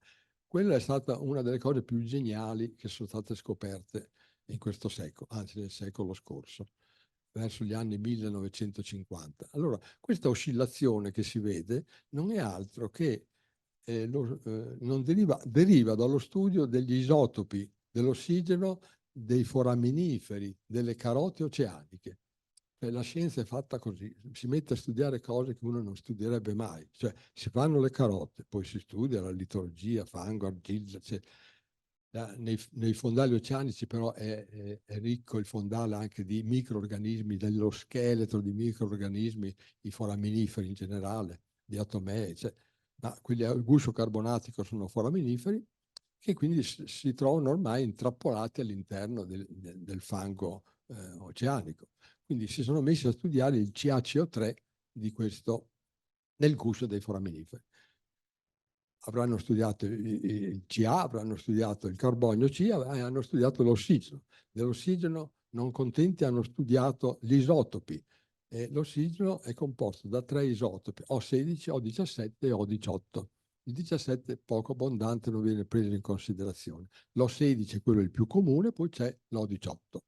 Speaker 2: Quella è stata una delle cose più geniali che sono state scoperte in questo secolo, anzi nel secolo scorso, verso gli anni 1950. Allora, questa oscillazione che si vede non è altro che non deriva dallo studio degli isotopi dell'ossigeno dei foraminiferi, delle carote oceaniche. La scienza è fatta così, si mette a studiare cose che uno non studierebbe mai, cioè si fanno le carote, poi si studia la litologia, fango, argilla, nei fondali oceanici però è ricco il fondale anche di microrganismi, dello scheletro di microrganismi, i foraminiferi in generale, di atomee, ma quelli a guscio carbonatico sono foraminiferi che quindi si trovano ormai intrappolati all'interno del fango oceanico. Quindi si sono messi a studiare il CaCO3 di questo nel guscio dei foraminiferi. Avranno studiato il Ca, avranno studiato il carbonio C e hanno studiato l'ossigeno. Dell'ossigeno non contenti hanno studiato gli isotopi. L'ossigeno è composto da 3 isotopi, O16, O17 e O18. Il 17 è poco abbondante, non viene preso in considerazione. L'O16 è quello il più comune, poi c'è l'O18.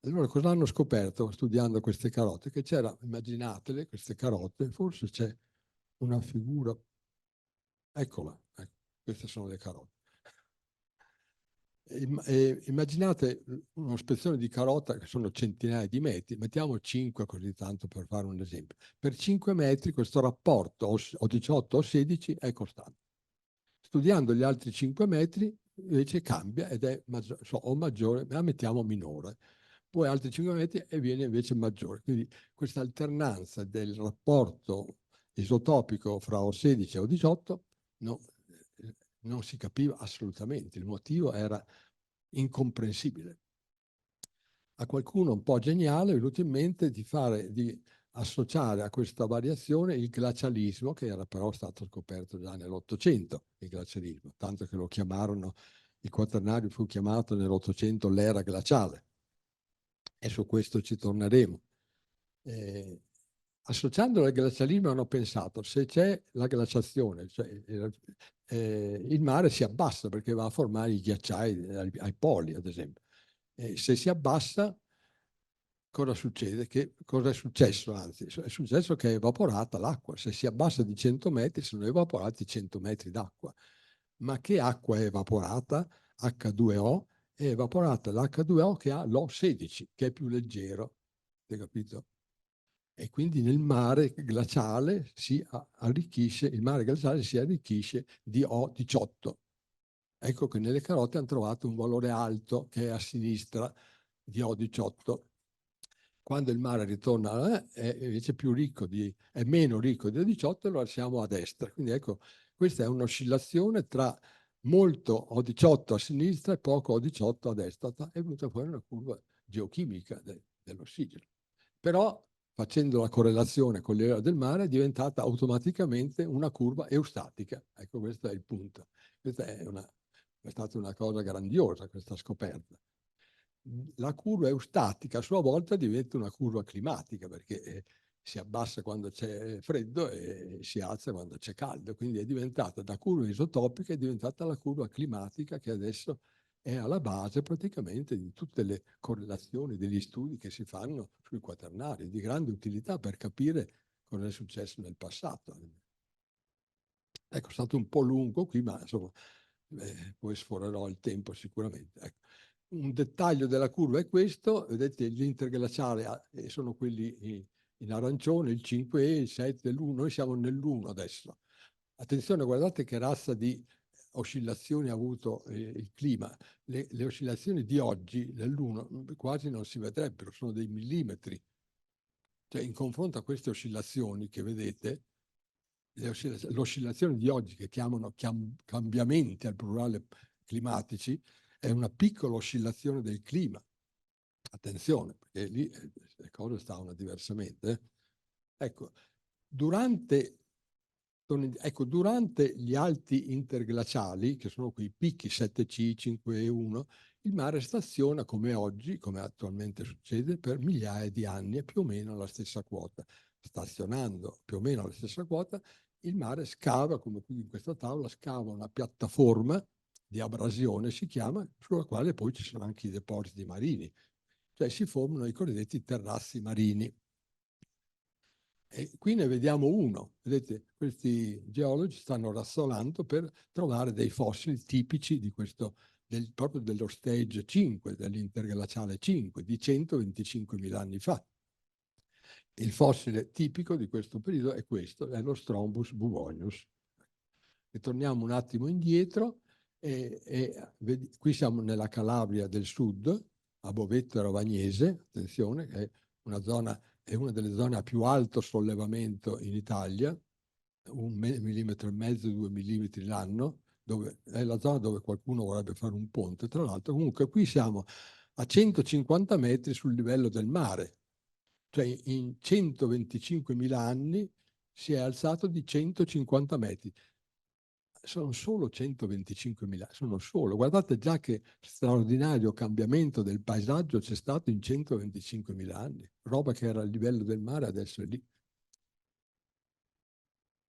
Speaker 2: Allora cosa hanno scoperto studiando queste carote? Che c'era, immaginatele, queste carote, forse c'è una figura, eccola, ecco, queste sono le carote. Immaginate uno spezzone di carota che sono centinaia di metri, mettiamo 5 così tanto per fare un esempio. Per 5 metri questo rapporto o 18 o 16 è costante. Studiando gli altri 5 metri invece cambia ed è o maggiore, ma mettiamo minore. Poi altri 5 metri e viene invece maggiore. Quindi questa alternanza del rapporto isotopico fra O16 e O18 non si capiva assolutamente. Il motivo era incomprensibile. A qualcuno un po' geniale è venuto in mente di associare a questa variazione il glacialismo, che era però stato scoperto già nell'Ottocento, il glacialismo, tanto che lo chiamarono, il quaternario fu chiamato nell'Ottocento l'era glaciale. E su questo ci torneremo. Associandolo al glacialismo hanno pensato, se c'è la glaciazione, cioè, il mare si abbassa perché va a formare i ghiacciai ai poli, ad esempio. Se si abbassa, cosa succede? Cosa è successo? Anzi, è successo che è evaporata l'acqua. Se si abbassa di 100 metri, sono evaporati 100 metri d'acqua. Ma che acqua è evaporata? H2O. È evaporata l'H2O che ha l'O16, che è più leggero. Hai capito? E quindi nel mare glaciale si arricchisce, il mare glaciale si arricchisce di O18. Ecco che nelle carote hanno trovato un valore alto che è a sinistra di O18. Quando il mare ritorna è invece è meno ricco di O18, lo lasciamo a destra. Quindi ecco, questa è un'oscillazione tra molto O18 a sinistra e poco O18 a destra. È venuta fuori una curva geochimica dell'ossigeno. Però facendo la correlazione con l'era del mare è diventata automaticamente una curva eustatica. Ecco, questo è il punto. Questa è stata una cosa grandiosa, questa scoperta. La curva eustatica a sua volta diventa una curva climatica perché si abbassa quando c'è freddo e si alza quando c'è caldo. Quindi è diventata da curva isotopica, è diventata la curva climatica che adesso è alla base praticamente di tutte le correlazioni degli studi che si fanno sui quaternari, di grande utilità per capire cosa è successo nel passato. Ecco, è stato un po' lungo qui, ma insomma, poi sforerò il tempo sicuramente. Ecco. Un dettaglio della curva è questo, vedete gli interglaciali sono quelli in arancione, il 5E, il 7, l'1, noi siamo nell'1 adesso. Attenzione, guardate che razza di oscillazioni ha avuto il clima. Le oscillazioni di oggi, nell'1, quasi non si vedrebbero, sono dei millimetri. Cioè, in confronto a queste oscillazioni che vedete, le oscillazioni di oggi che chiamano cambiamenti al plurale climatici, è una piccola oscillazione del clima. Attenzione, perché lì le cose stavano diversamente. Ecco, durante gli alti interglaciali, che sono quei picchi 7C, 5E1, il mare staziona come oggi, come attualmente succede, per migliaia di anni e più o meno alla stessa quota. Stazionando più o meno alla stessa quota, il mare scava, come qui in questa tavola, scava una piattaforma di abrasione, si chiama, sulla quale poi ci sono anche i depositi marini. Cioè si formano i cosiddetti terrazzi marini. E qui ne vediamo uno. Vedete, questi geologi stanno rassolando per trovare dei fossili tipici di questo, proprio dello stage 5, dell'interglaciale 5, di 125.000 anni fa. Il fossile tipico di questo periodo è questo, è lo Strombus bubonius. Ritorniamo un attimo indietro qui siamo nella Calabria del sud, a Bovetto e Rovagnese, attenzione, è una delle zone a più alto sollevamento in Italia, 1,5 millimetri, 2 millimetri l'anno, è la zona dove qualcuno vorrebbe fare un ponte, tra l'altro. Comunque qui siamo a 150 metri sul livello del mare, cioè in 125.000 anni si è alzato di 150 metri. Sono solo 125.000, sono solo. Guardate già che straordinario cambiamento del paesaggio c'è stato in 125.000 anni. Roba che era a livello del mare, adesso è lì.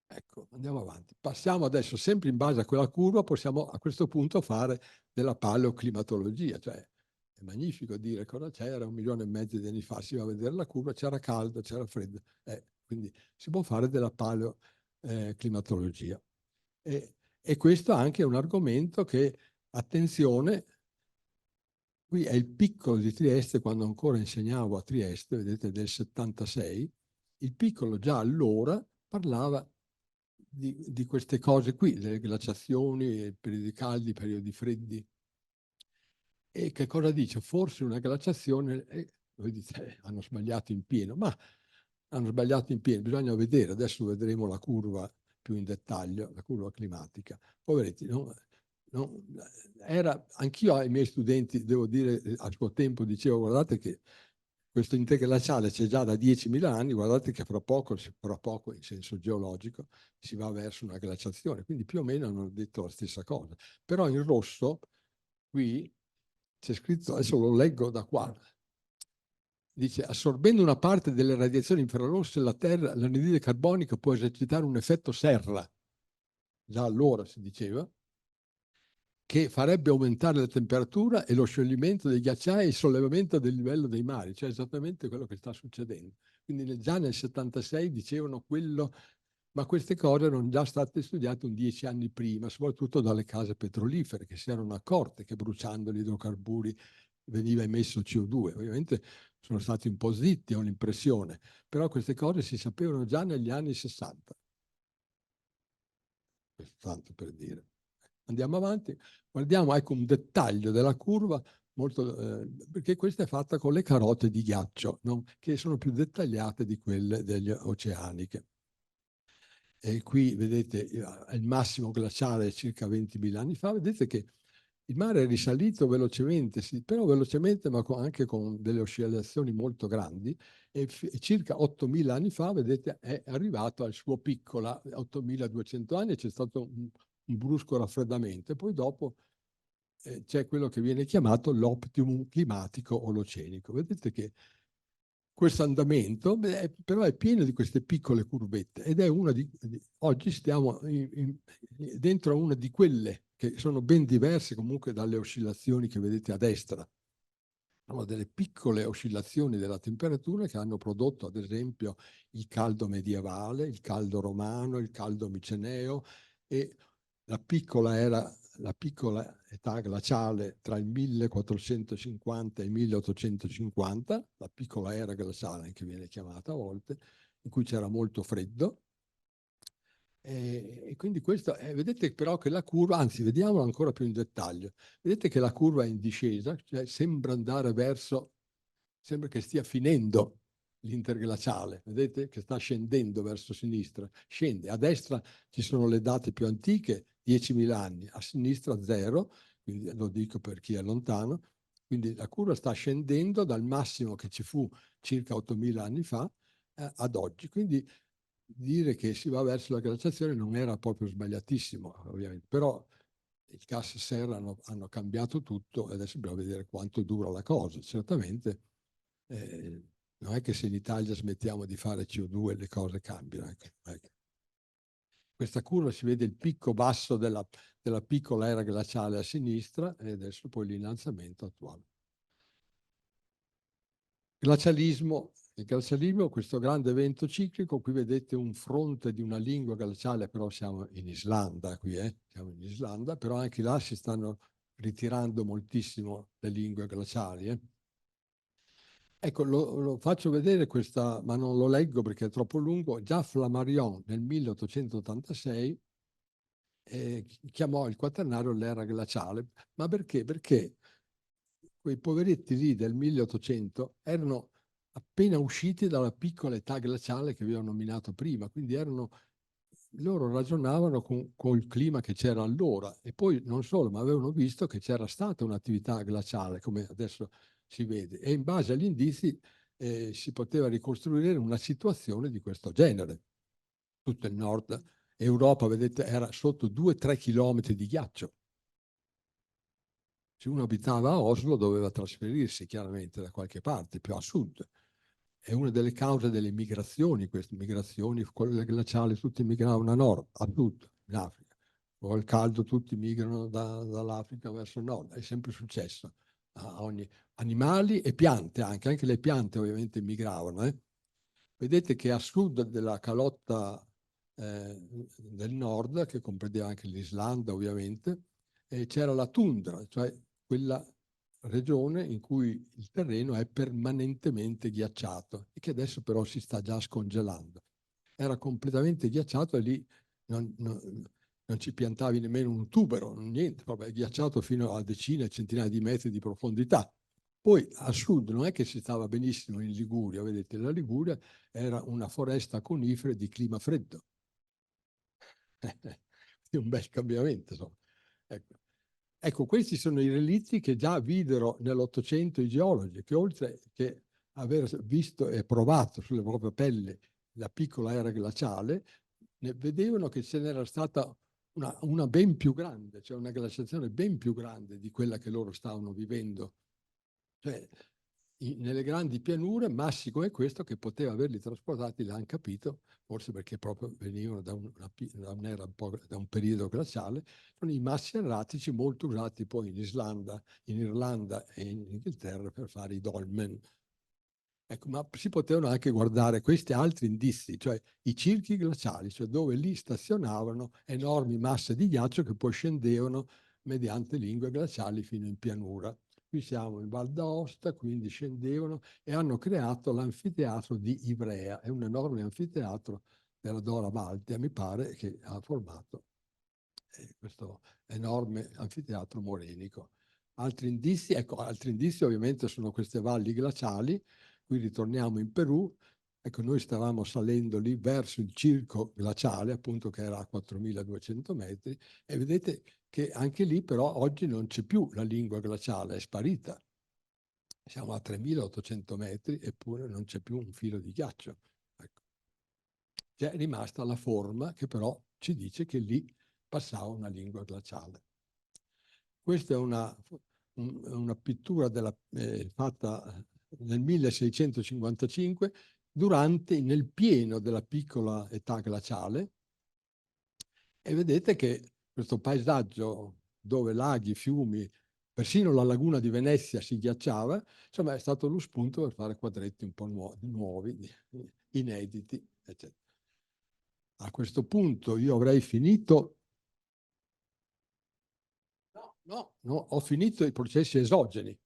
Speaker 2: Ecco, andiamo avanti. Passiamo adesso, sempre in base a quella curva, possiamo a questo punto fare della paleoclimatologia, cioè è magnifico dire cosa c'era 1,5 milioni di anni fa, si va a vedere la curva, c'era caldo, c'era freddo, quindi si può fare della paleoclimatologia. E questo anche è un argomento che, attenzione, qui è il piccolo di Trieste, quando ancora insegnavo a Trieste, vedete, del 76, il piccolo già allora parlava di queste cose qui, delle glaciazioni, periodi caldi, periodi freddi. E che cosa dice? Forse una glaciazione, e voi dite, hanno sbagliato in pieno, ma hanno sbagliato in pieno, bisogna vedere, adesso vedremo la curva più in dettaglio, la curva climatica. Poveretti, anch'io ai miei studenti, devo dire, a suo tempo dicevo, guardate che questo interglaciale c'è già da 10.000 anni, guardate che fra poco in senso geologico, si va verso una glaciazione, quindi più o meno hanno detto la stessa cosa. Però in rosso, qui, c'è scritto, adesso lo leggo da qua, dice, assorbendo una parte delle radiazioni infrarosse, la Terra, l'anidride carbonica può esercitare un effetto serra, già allora si diceva, che farebbe aumentare la temperatura e lo scioglimento dei ghiacciai e il sollevamento del livello dei mari, cioè esattamente quello che sta succedendo. Quindi già nel 76 dicevano quello, ma queste cose erano già state studiate 10 anni prima, soprattutto dalle case petrolifere, che si erano accorte che bruciando gli idrocarburi veniva emesso CO2. Ovviamente sono stati un po' zitti, ho l'impressione, però queste cose si sapevano già negli anni 60. Questo tanto per dire. Andiamo avanti, guardiamo ecco un dettaglio della curva, perché questa è fatta con le carote di ghiaccio, no? Che sono più dettagliate di quelle delle oceaniche. E qui vedete il massimo glaciale circa 20.000 anni fa, vedete che il mare è risalito velocemente, sì, però velocemente ma anche con delle oscillazioni molto grandi e circa 8.000 anni fa, vedete, è arrivato al suo piccola, 8.200 anni, c'è stato un brusco raffreddamento e poi dopo c'è quello che viene chiamato l'optimum climatico olocenico. Vedete che questo andamento però è pieno di queste piccole curvette ed è oggi stiamo dentro a una di quelle che sono ben diverse comunque dalle oscillazioni che vedete a destra. Sono delle piccole oscillazioni della temperatura che hanno prodotto ad esempio il caldo medievale, il caldo romano, il caldo miceneo e la piccola età glaciale tra il 1450 e il 1850, la piccola era glaciale che viene chiamata a volte, in cui c'era molto freddo. E quindi questo, vedete però che la curva, anzi vediamola ancora più in dettaglio, vedete che la curva è in discesa, cioè sembra andare sembra che stia finendo l'interglaciale, vedete che sta scendendo verso sinistra, scende, a destra ci sono le date più antiche, 10.000 anni, a sinistra 0, quindi lo dico per chi è lontano, quindi la curva sta scendendo dal massimo che ci fu circa 8.000 anni fa ad oggi, quindi dire che si va verso la glaciazione non era proprio sbagliatissimo, ovviamente, però i gas serra hanno cambiato tutto e adesso dobbiamo vedere quanto dura la cosa. Certamente non è che se in Italia smettiamo di fare CO2 le cose cambiano. Ecco. Questa curva si vede il picco basso della piccola era glaciale a sinistra e adesso poi l'innalzamento attuale. Glacialismo. Il glacialismo, questo grande evento ciclico, qui vedete un fronte di una lingua glaciale, però siamo in Islanda qui, siamo in Islanda, però anche là si stanno ritirando moltissimo le lingue glaciali. Ecco, lo faccio vedere questa, ma non lo leggo perché è troppo lungo. Già Flammarion nel 1886 chiamò il quaternario l'era glaciale. Ma perché? Perché quei poveretti lì del 1800 erano appena usciti dalla piccola età glaciale che vi ho nominato prima, quindi loro ragionavano con il clima che c'era allora e poi non solo, ma avevano visto che c'era stata un'attività glaciale, come adesso si vede, e in base agli indizi si poteva ricostruire una situazione di questo genere. tutto il nord Europa, vedete, era sotto 2-3 chilometri di ghiaccio. Se uno abitava a Oslo doveva trasferirsi chiaramente da qualche parte, più a sud. È una delle cause delle migrazioni, queste migrazioni, quelle glaciali, tutti migravano a nord, a sud, in Africa. Con il caldo tutti migrano dall'Africa verso il nord, è sempre successo. Animali e piante anche le piante ovviamente migravano. Vedete che a sud della calotta del nord, che comprendeva anche l'Islanda ovviamente, c'era la tundra, cioè quella regione in cui il terreno è permanentemente ghiacciato e che adesso però si sta già scongelando. Era completamente ghiacciato e lì non ci piantavi nemmeno un tubero, niente, proprio è ghiacciato fino a decine, centinaia di metri di profondità. Poi a sud non è che si stava benissimo in Liguria, vedete, la Liguria era una foresta conifera di clima freddo. È un bel cambiamento, insomma. Ecco, questi sono i relitti che già videro nell'Ottocento i geologi, che oltre che aver visto e provato sulle proprie pelle la piccola era glaciale, ne vedevano che ce n'era stata una ben più grande, cioè una glaciazione ben più grande di quella che loro stavano vivendo. Cioè, nelle grandi pianure, massi come questo, che poteva averli trasportati, l'hanno capito, forse perché proprio venivano da un periodo glaciale, sono i massi erratici molto usati poi in Islanda, in Irlanda e in Inghilterra per fare i dolmen. Ecco, ma si potevano anche guardare questi altri indizi, cioè i circhi glaciali, cioè dove lì stazionavano enormi masse di ghiaccio che poi scendevano mediante lingue glaciali fino in pianura. Qui siamo in Val d'Aosta, quindi scendevano e hanno creato l'anfiteatro di Ivrea, è un enorme anfiteatro della Dora Baltea, mi pare, che ha formato questo enorme anfiteatro morenico. Altri indizi, ecco, altri indizi ovviamente sono queste valli glaciali. Qui ritorniamo in Perù. Ecco, noi stavamo salendo lì verso il circo glaciale, appunto, che era a 4.200 metri, e vedete che anche lì però oggi non c'è più la lingua glaciale, è sparita. Siamo a 3.800 metri eppure non c'è più un filo di ghiaccio. Ecco. C'è rimasta la forma che però ci dice che lì passava una lingua glaciale. Questa è una pittura fatta nel 1655 nel pieno della piccola età glaciale, e vedete che questo paesaggio dove laghi, fiumi, persino la laguna di Venezia si ghiacciava, insomma è stato lo spunto per fare quadretti un po' nuovi, inediti, eccetera. A questo punto io avrei finito. No, ho finito i processi esogeni.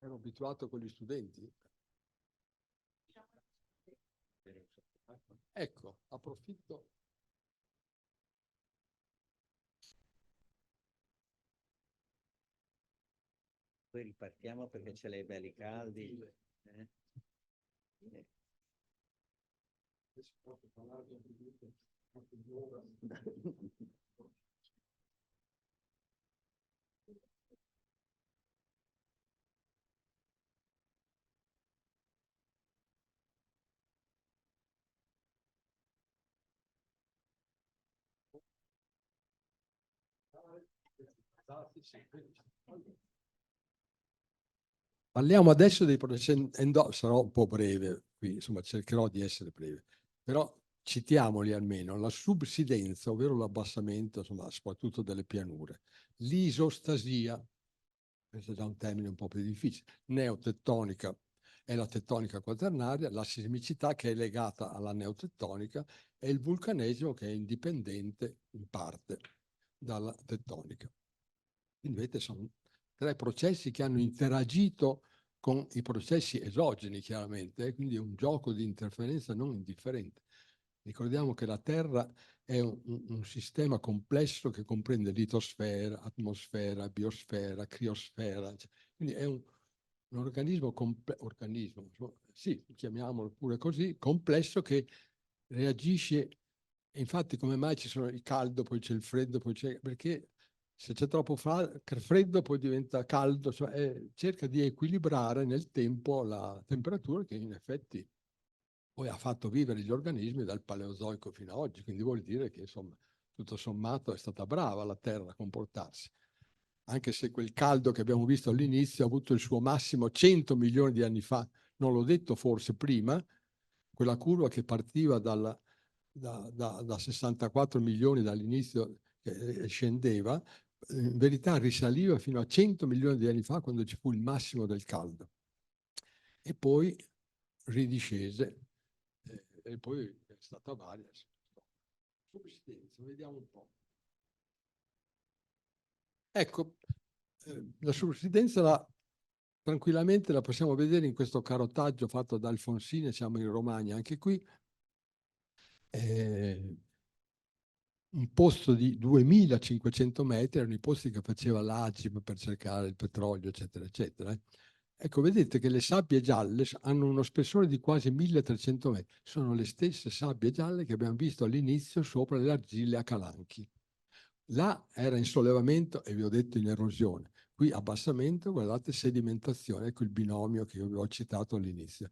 Speaker 2: Ero abituato con gli studenti. Ecco, approfitto.
Speaker 1: Poi ripartiamo perché ce l'hai belli caldi.
Speaker 2: Parliamo adesso dei processi sarò un po' breve qui, insomma cercherò di essere breve, però citiamoli almeno: la subsidenza, ovvero l'abbassamento, insomma, soprattutto delle pianure, l'isostasia, questo è già un termine un po' più difficile, neotettonica è la tettonica quaternaria, la sismicità che è legata alla neotettonica e il vulcanesimo che è indipendente in parte dalla tettonica. Quindi vedete, sono tre processi che hanno interagito con i processi esogeni, chiaramente, quindi è un gioco di interferenza non indifferente. Ricordiamo che la Terra è un sistema complesso che comprende litosfera, atmosfera, biosfera, criosfera, quindi è un organismo, sì, chiamiamolo pure così, complesso, che reagisce. Infatti come mai ci sono il caldo, poi c'è il freddo, poi c'è, perché se c'è troppo freddo poi diventa caldo, cioè cerca di equilibrare nel tempo la temperatura che in effetti poi ha fatto vivere gli organismi dal Paleozoico fino ad oggi, quindi vuol dire che insomma tutto sommato è stata brava la Terra a comportarsi, anche se quel caldo che abbiamo visto all'inizio ha avuto il suo massimo 100 milioni di anni fa, non l'ho detto forse prima, quella curva che partiva da 64 milioni dall'inizio e scendeva, in verità risaliva fino a 100 milioni di anni fa quando ci fu il massimo del caldo e poi ridiscese e poi è stata varia. Subsidenza, vediamo un po'. Ecco, la subsidenza tranquillamente la possiamo vedere in questo carotaggio fatto da Alfonsine, siamo in Romagna anche qui. Un posto di 2500 metri, erano i posti che faceva l'AGIP per cercare il petrolio, eccetera, eccetera. Ecco, vedete che le sabbie gialle hanno uno spessore di quasi 1300 metri. Sono le stesse sabbie gialle che abbiamo visto all'inizio sopra le argille a Calanchi. Là era in sollevamento e vi ho detto in erosione. Qui abbassamento, guardate, sedimentazione, ecco il binomio che io vi ho citato all'inizio.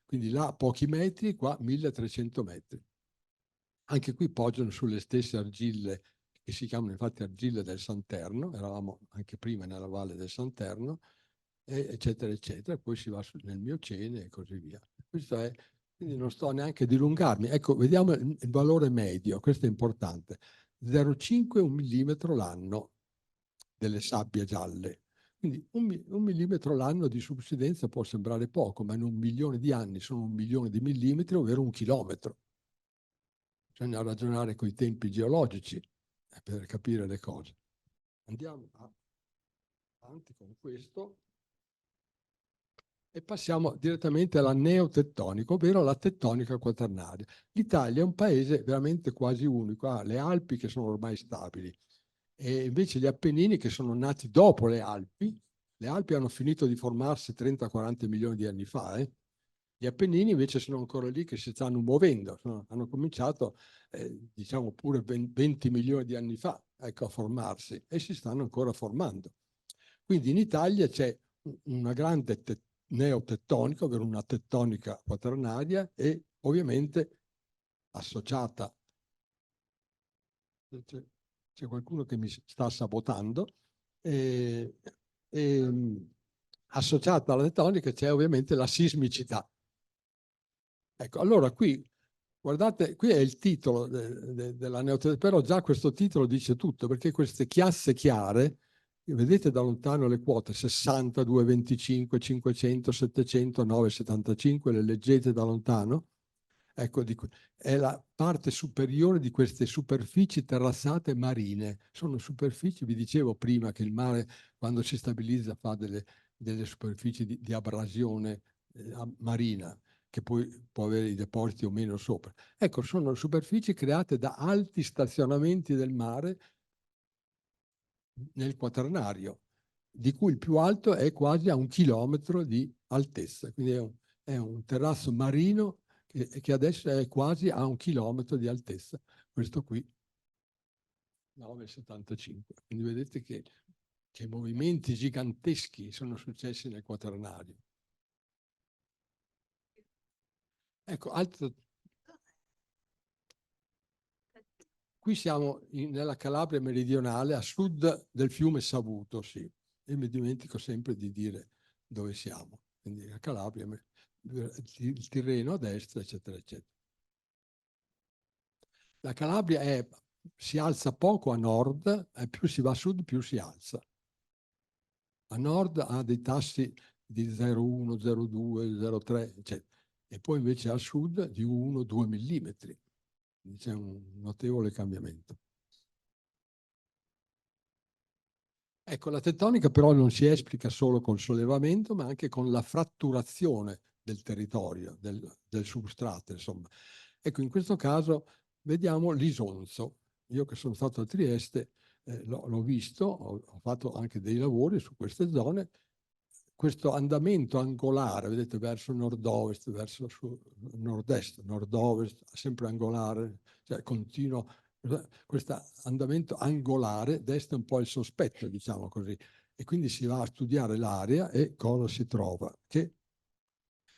Speaker 2: Quindi là pochi metri, qua 1300 metri. Anche qui poggiano sulle stesse argille che si chiamano infatti argille del Santerno, eravamo anche prima nella valle del Santerno, eccetera, eccetera, poi si va nel Miocene e così via. Questo è, quindi non sto neanche a dilungarmi. Ecco, vediamo il valore medio, questo è importante. 0,5 un millimetro l'anno delle sabbie gialle. Quindi un millimetro l'anno di subsidenza può sembrare poco, ma in 1 milione di anni sono 1 milione di millimetri, ovvero 1 chilometro. Bisogna ragionare con i tempi geologici per capire le cose. Andiamo avanti con questo e passiamo direttamente alla neotettonica, ovvero alla tettonica quaternaria. L'Italia è un paese veramente quasi unico, ha le Alpi che sono ormai stabili e invece gli Appennini che sono nati dopo le Alpi hanno finito di formarsi 30-40 milioni di anni fa, Gli Appennini invece sono ancora lì che si stanno muovendo, hanno cominciato diciamo pure 20 milioni di anni fa, ecco, a formarsi e si stanno ancora formando. Quindi in Italia c'è una grande neotettonica, ovvero una tettonica quaternaria e ovviamente associata, c'è qualcuno che mi sta sabotando, associata alla tettonica c'è ovviamente la sismicità. Ecco, allora qui, guardate, qui è il titolo della neotettonica, però già questo titolo dice tutto, perché queste chiasse chiare, vedete da lontano le quote 60, 225, 500, 700, 975, le leggete da lontano? Ecco, è la parte superiore di queste superfici terrassate marine. Sono superfici, vi dicevo prima che il mare quando si stabilizza fa delle superfici di abrasione marina, che poi può avere i depositi o meno sopra. Ecco, sono superfici create da alti stazionamenti del mare nel quaternario, di cui il più alto è quasi a 1 chilometro di altezza. Quindi è un terrazzo marino che adesso è quasi a 1 chilometro di altezza. Questo qui, 9,75. Quindi vedete che movimenti giganteschi sono successi nel quaternario. Ecco, qui siamo nella Calabria meridionale, a sud del fiume Savuto, sì. E mi dimentico sempre di dire dove siamo. Quindi la Calabria, il Tirreno a destra, eccetera, eccetera. La Calabria si alza poco a nord, e più si va a sud più si alza. A nord ha dei tassi di 0,1, 0,2, 0,3, eccetera. E poi invece a sud di 1-2 millimetri. C'è un notevole cambiamento. Ecco, la tettonica però non si esplica solo col sollevamento, ma anche con la fratturazione del territorio, del substrato, insomma. Ecco, in questo caso vediamo l'Isonzo. Io che sono stato a Trieste l'ho visto, ho fatto anche dei lavori su queste zone. Questo andamento angolare, vedete, verso nord-ovest, verso nord-est, nord-ovest, sempre angolare, cioè continuo questo andamento angolare desta un po' il sospetto, diciamo così, e quindi si va a studiare l'area e cosa si trova? Che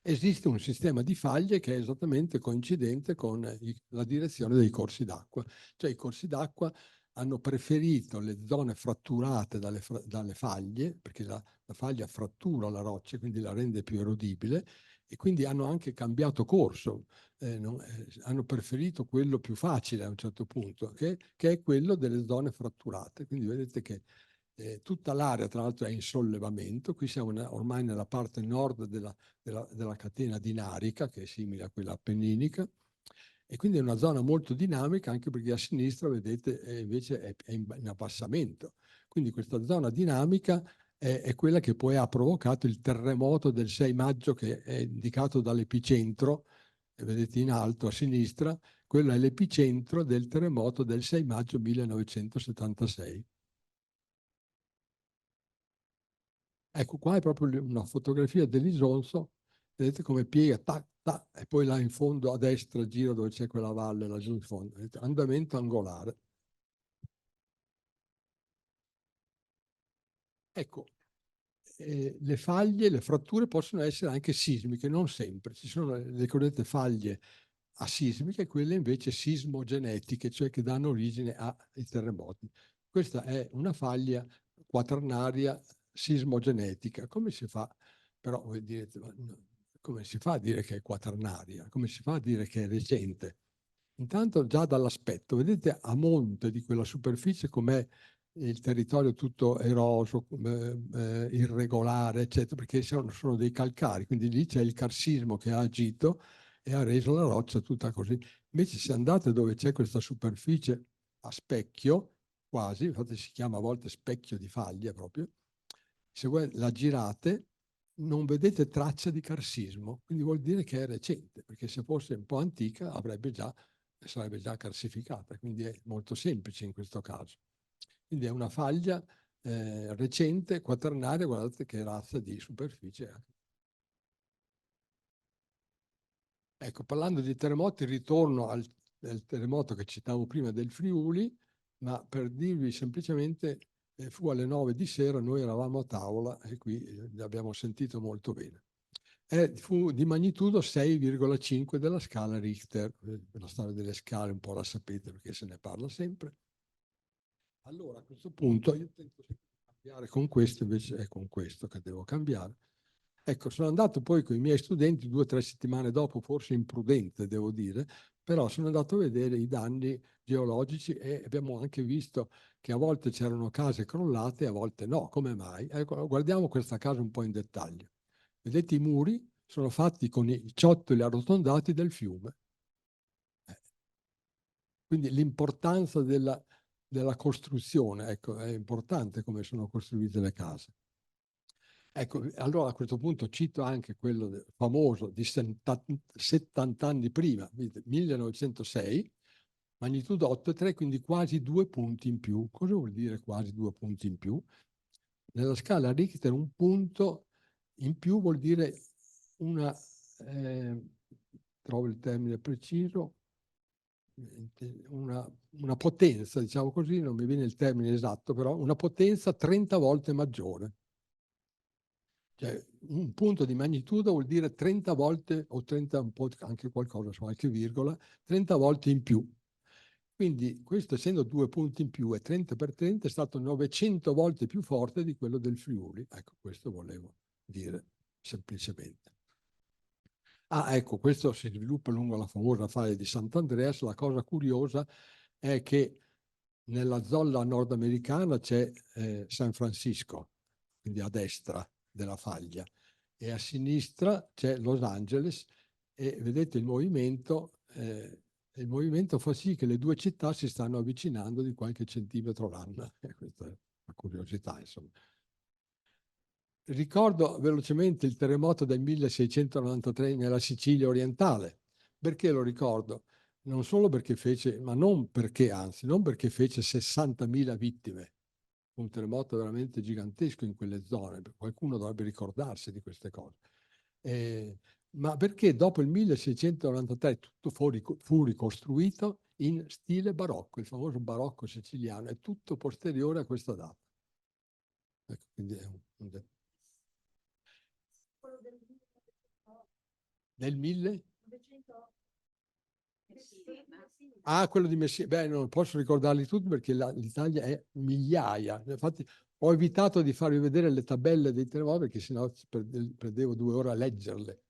Speaker 2: esiste un sistema di faglie che è esattamente coincidente con la direzione dei corsi d'acqua. Cioè i corsi d'acqua hanno preferito le zone fratturate dalle faglie, perché la faglia frattura la roccia, quindi la rende più erodibile, e quindi hanno anche cambiato corso, hanno preferito quello più facile a un certo punto, che è quello delle zone fratturate. Quindi vedete che tutta l'area, tra l'altro, è in sollevamento. Qui siamo ormai nella parte nord della catena dinarica, che è simile a quella appenninica, e quindi è una zona molto dinamica, anche perché a sinistra, vedete, invece è in abbassamento. Quindi questa zona dinamica è quella che poi ha provocato il terremoto del 6 maggio, che è indicato dall'epicentro, vedete in alto a sinistra, quello è l'epicentro del terremoto del 6 maggio 1976. Ecco, qua è proprio una fotografia dell'Isonzo, vedete come piega, tac, tac, e poi là in fondo a destra gira dove c'è quella valle laggiù in fondo, vedete, andamento angolare. Ecco, le faglie, le fratture possono essere anche sismiche, non sempre. Ci sono le cosiddette faglie asismiche e quelle invece sismogenetiche, cioè che danno origine ai terremoti. Questa è una faglia quaternaria sismogenetica. Come si fa? Però voi direte, come si fa a dire che è quaternaria? Come si fa a dire che è recente? Intanto già dall'aspetto, vedete a monte di quella superficie com'è il territorio tutto eroso, irregolare, eccetera, perché sono dei calcari, quindi lì c'è il carsismo che ha agito e ha reso la roccia tutta così. Invece se andate dove c'è questa superficie a specchio, quasi, infatti si chiama a volte specchio di faglia proprio, se voi la girate non vedete traccia di carsismo, quindi vuol dire che è recente, perché se fosse un po' antica sarebbe già carsificata, quindi è molto semplice in questo caso. Quindi è una faglia recente, quaternaria, guardate che razza di superficie ha. Ecco, parlando di terremoti, ritorno al terremoto che citavo prima del Friuli, ma per dirvi semplicemente, fu alle 9 di sera, noi eravamo a tavola e qui l'abbiamo sentito molto bene. Fu di magnitudo 6,5 della scala Richter. La storia delle scale un po' la sapete perché se ne parla sempre. Allora a questo punto io tento sempre di cambiare con questo, invece è con questo che devo cambiare. Ecco, sono andato poi con i miei studenti 2 o 3 settimane dopo, forse imprudente devo dire, però sono andato a vedere i danni geologici e abbiamo anche visto che a volte c'erano case crollate e a volte no. Come mai? Ecco, guardiamo questa casa un po' in dettaglio. Vedete i muri? Sono fatti con i ciottoli arrotondati del fiume. Quindi l'importanza della costruzione, ecco, è importante come sono costruite le case. Ecco, allora a questo punto cito anche quello famoso di 70 anni prima, 1906, magnitudo 8,3, quindi quasi 2 punti in più. Cosa vuol dire quasi 2 punti in più? Nella scala Richter un punto in più vuol dire una, trovo il termine preciso, una potenza, diciamo così, non mi viene il termine esatto, però una potenza 30 volte maggiore. Cioè, un punto di magnitudo vuol dire 30 volte, o 30 un po' anche qualcosa, qualche virgola, 30 volte in più. Quindi questo, essendo 2 punti in più e 30 per 30, è stato 900 volte più forte di quello del Friuli. Ecco, questo volevo dire semplicemente. Ah, ecco, questo si sviluppa lungo la famosa faglia di Sant'Andreas. La cosa curiosa è che nella zolla nordamericana c'è San Francisco, quindi a destra della faglia, e a sinistra c'è Los Angeles, e vedete il movimento fa sì che le due città si stanno avvicinando di qualche centimetro l'anno. Questa è una curiosità, insomma. Ricordo velocemente il terremoto del 1693 nella Sicilia orientale. Perché lo ricordo? Non solo perché fece, ma non perché, anzi, non perché fece 60.000 vittime, un terremoto veramente gigantesco in quelle zone, qualcuno dovrebbe ricordarsi di queste cose, ma perché dopo il 1693 tutto fu ricostruito in stile barocco, il famoso barocco siciliano, è tutto posteriore a questa data. Ecco, quindi è del 1000? Ah, quello di Messina. Beh, non posso ricordarli tutti perché l'Italia è migliaia. Infatti ho evitato di farvi vedere le tabelle dei terremoti perché sennò perdevo 2 ore a leggerle.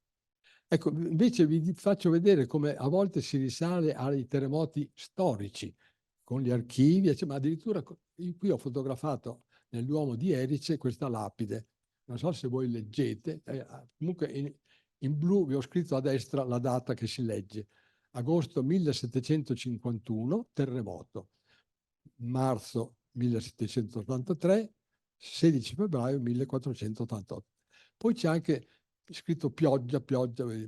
Speaker 2: Ecco, invece vi faccio vedere come a volte si risale ai terremoti storici con gli archivi, ma addirittura qui ho fotografato nel Duomo di Erice questa lapide. Non so se voi leggete, comunque in blu vi ho scritto a destra la data che si legge. Agosto 1751, terremoto. Marzo 1783, 16 febbraio 1488. Poi c'è anche scritto pioggia,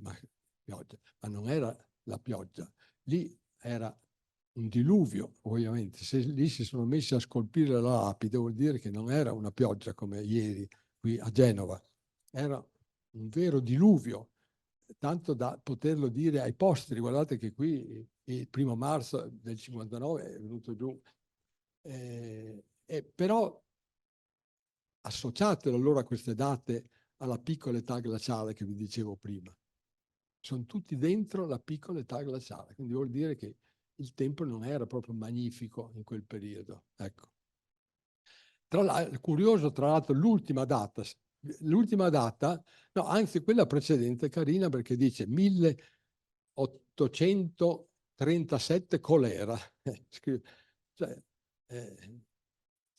Speaker 2: ma non era la pioggia, lì era un diluvio, ovviamente. Se lì si sono messi a scolpire la lapide, vuol dire che non era una pioggia come ieri qui a Genova, era un vero diluvio, tanto da poterlo dire ai posteri. Guardate che qui il 1° marzo del 59 è venuto giù. Però associatelo allora queste date alla piccola età glaciale che vi dicevo prima. Sono tutti dentro la piccola età glaciale, quindi vuol dire che il tempo non era proprio magnifico in quel periodo. Ecco. Curioso, tra l'altro, l'ultima data, no, anzi quella precedente è carina perché dice 1837 colera. Cioè,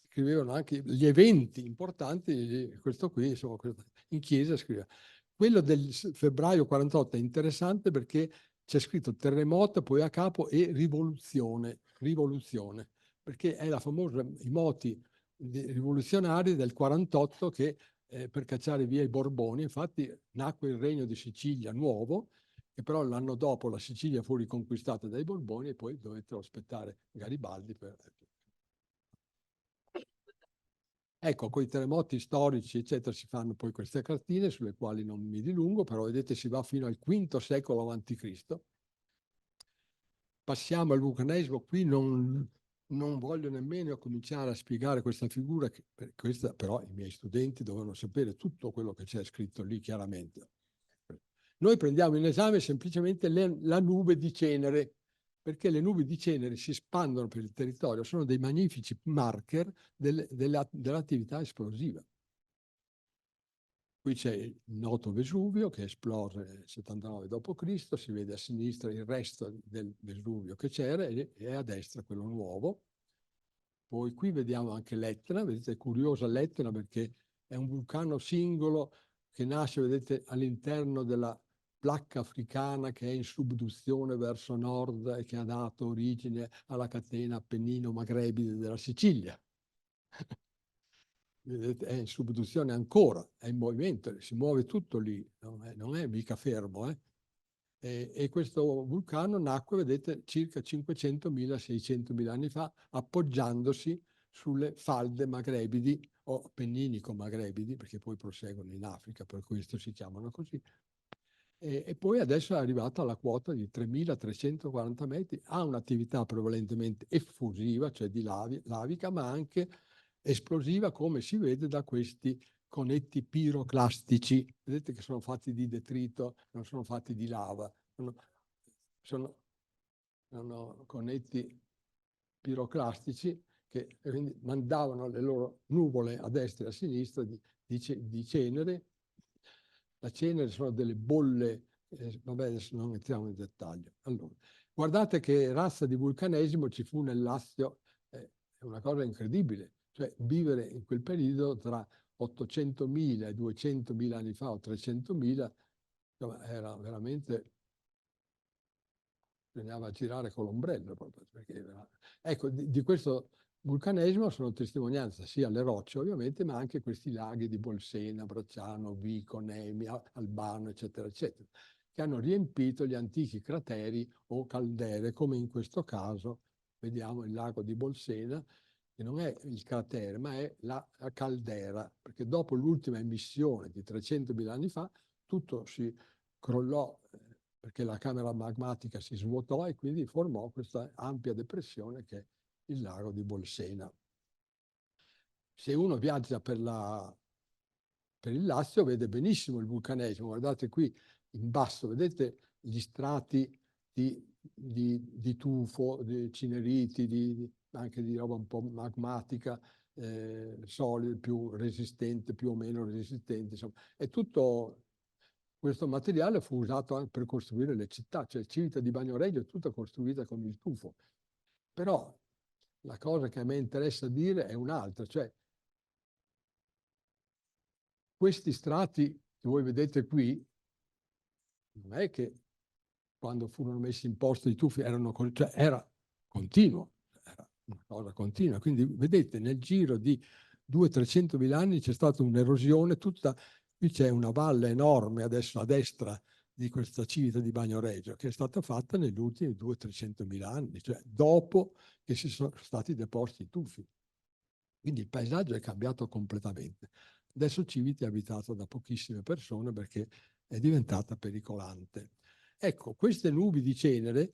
Speaker 2: scrivevano anche gli eventi importanti, questo qui, insomma, in chiesa scriveva. Quello del febbraio 48 è interessante perché c'è scritto terremoto, poi a capo e rivoluzione, perché è la famosa, i moti rivoluzionari del 48 che per cacciare via i Borboni, infatti nacque il Regno di Sicilia nuovo, che però l'anno dopo la Sicilia fu riconquistata dai Borboni e poi dovettero aspettare Garibaldi per... Ecco, con i terremoti storici, eccetera, si fanno poi queste cartine sulle quali non mi dilungo, però vedete si va fino al V secolo a.C. Passiamo al vulcanesimo, qui non voglio nemmeno cominciare a spiegare questa figura, questa però i miei studenti dovevano sapere tutto quello che c'è scritto lì chiaramente. Noi prendiamo in esame semplicemente la nube di cenere, perché le nubi di cenere si espandono per il territorio, sono dei magnifici marker dell'attività esplosiva. Qui c'è il noto Vesuvio che esplose nel 79 d.C., si vede a sinistra il resto del Vesuvio che c'era e a destra quello nuovo. Poi qui vediamo anche l'Etna, vedete è curiosa l'Etna perché è un vulcano singolo che nasce, vedete, all'interno della placca africana che è in subduzione verso nord e che ha dato origine alla catena Appennino-Magrebide della Sicilia. Vedete, è in subduzione ancora, è in movimento, si muove tutto lì, non è mica fermo. E questo vulcano nacque, vedete, circa 500.000-600.000 anni fa, appoggiandosi sulle falde magrebidi o appenninico-magrebidi, perché poi proseguono in Africa, per questo si chiamano così. E poi adesso è arrivata alla quota di 3.340 metri, ha un'attività prevalentemente effusiva, cioè di lavica, ma anche esplosiva, come si vede da questi conetti piroclastici. Vedete che sono fatti di detrito, non sono fatti di lava. Sono conetti piroclastici che mandavano le loro nuvole a destra e a sinistra di cenere. La cenere sono delle bolle, vabbè adesso non entriamo in dettaglio. Allora, guardate che razza di vulcanesimo ci fu nel Lazio, è una cosa incredibile, cioè vivere in quel periodo tra 800.000 e 200.000 anni fa o 300.000, era veramente, bisognava girare con l'ombrello proprio, perché ecco, di questo vulcanesimo sono testimonianza sia le rocce ovviamente, ma anche questi laghi di Bolsena, Bracciano, Vico, Nemi, Albano, eccetera, eccetera, che hanno riempito gli antichi crateri o caldere, come in questo caso vediamo il lago di Bolsena, che non è il cratere, ma è la caldera, perché dopo l'ultima emissione di 300.000 anni fa, tutto si crollò perché la camera magmatica si svuotò e quindi formò questa ampia depressione che è il lago di Bolsena. Se uno viaggia per il Lazio vede benissimo il vulcanesimo. Guardate qui in basso, vedete gli strati di tufo, di cineriti, anche di roba un po' magmatica, solida, più resistente, più o meno resistente. Insomma, è tutto questo materiale fu usato anche per costruire le città, cioè Civita di Bagnoregio è tutta costruita con il tufo. Però la cosa che a me interessa dire è un'altra, cioè questi strati che voi vedete qui, non è che quando furono messi in posto i tufi cioè era continuo, era una cosa continua. Quindi vedete, nel giro di 200-300 mila anni c'è stata un'erosione, qui c'è una valle enorme adesso a destra di questa Civita di Bagnoregio, che è stata fatta negli ultimi 200-300 mila anni, cioè dopo che si sono stati deposti i tufi. Quindi il paesaggio è cambiato completamente. Adesso Civita è abitato da pochissime persone perché è diventata pericolante. Ecco, queste nubi di cenere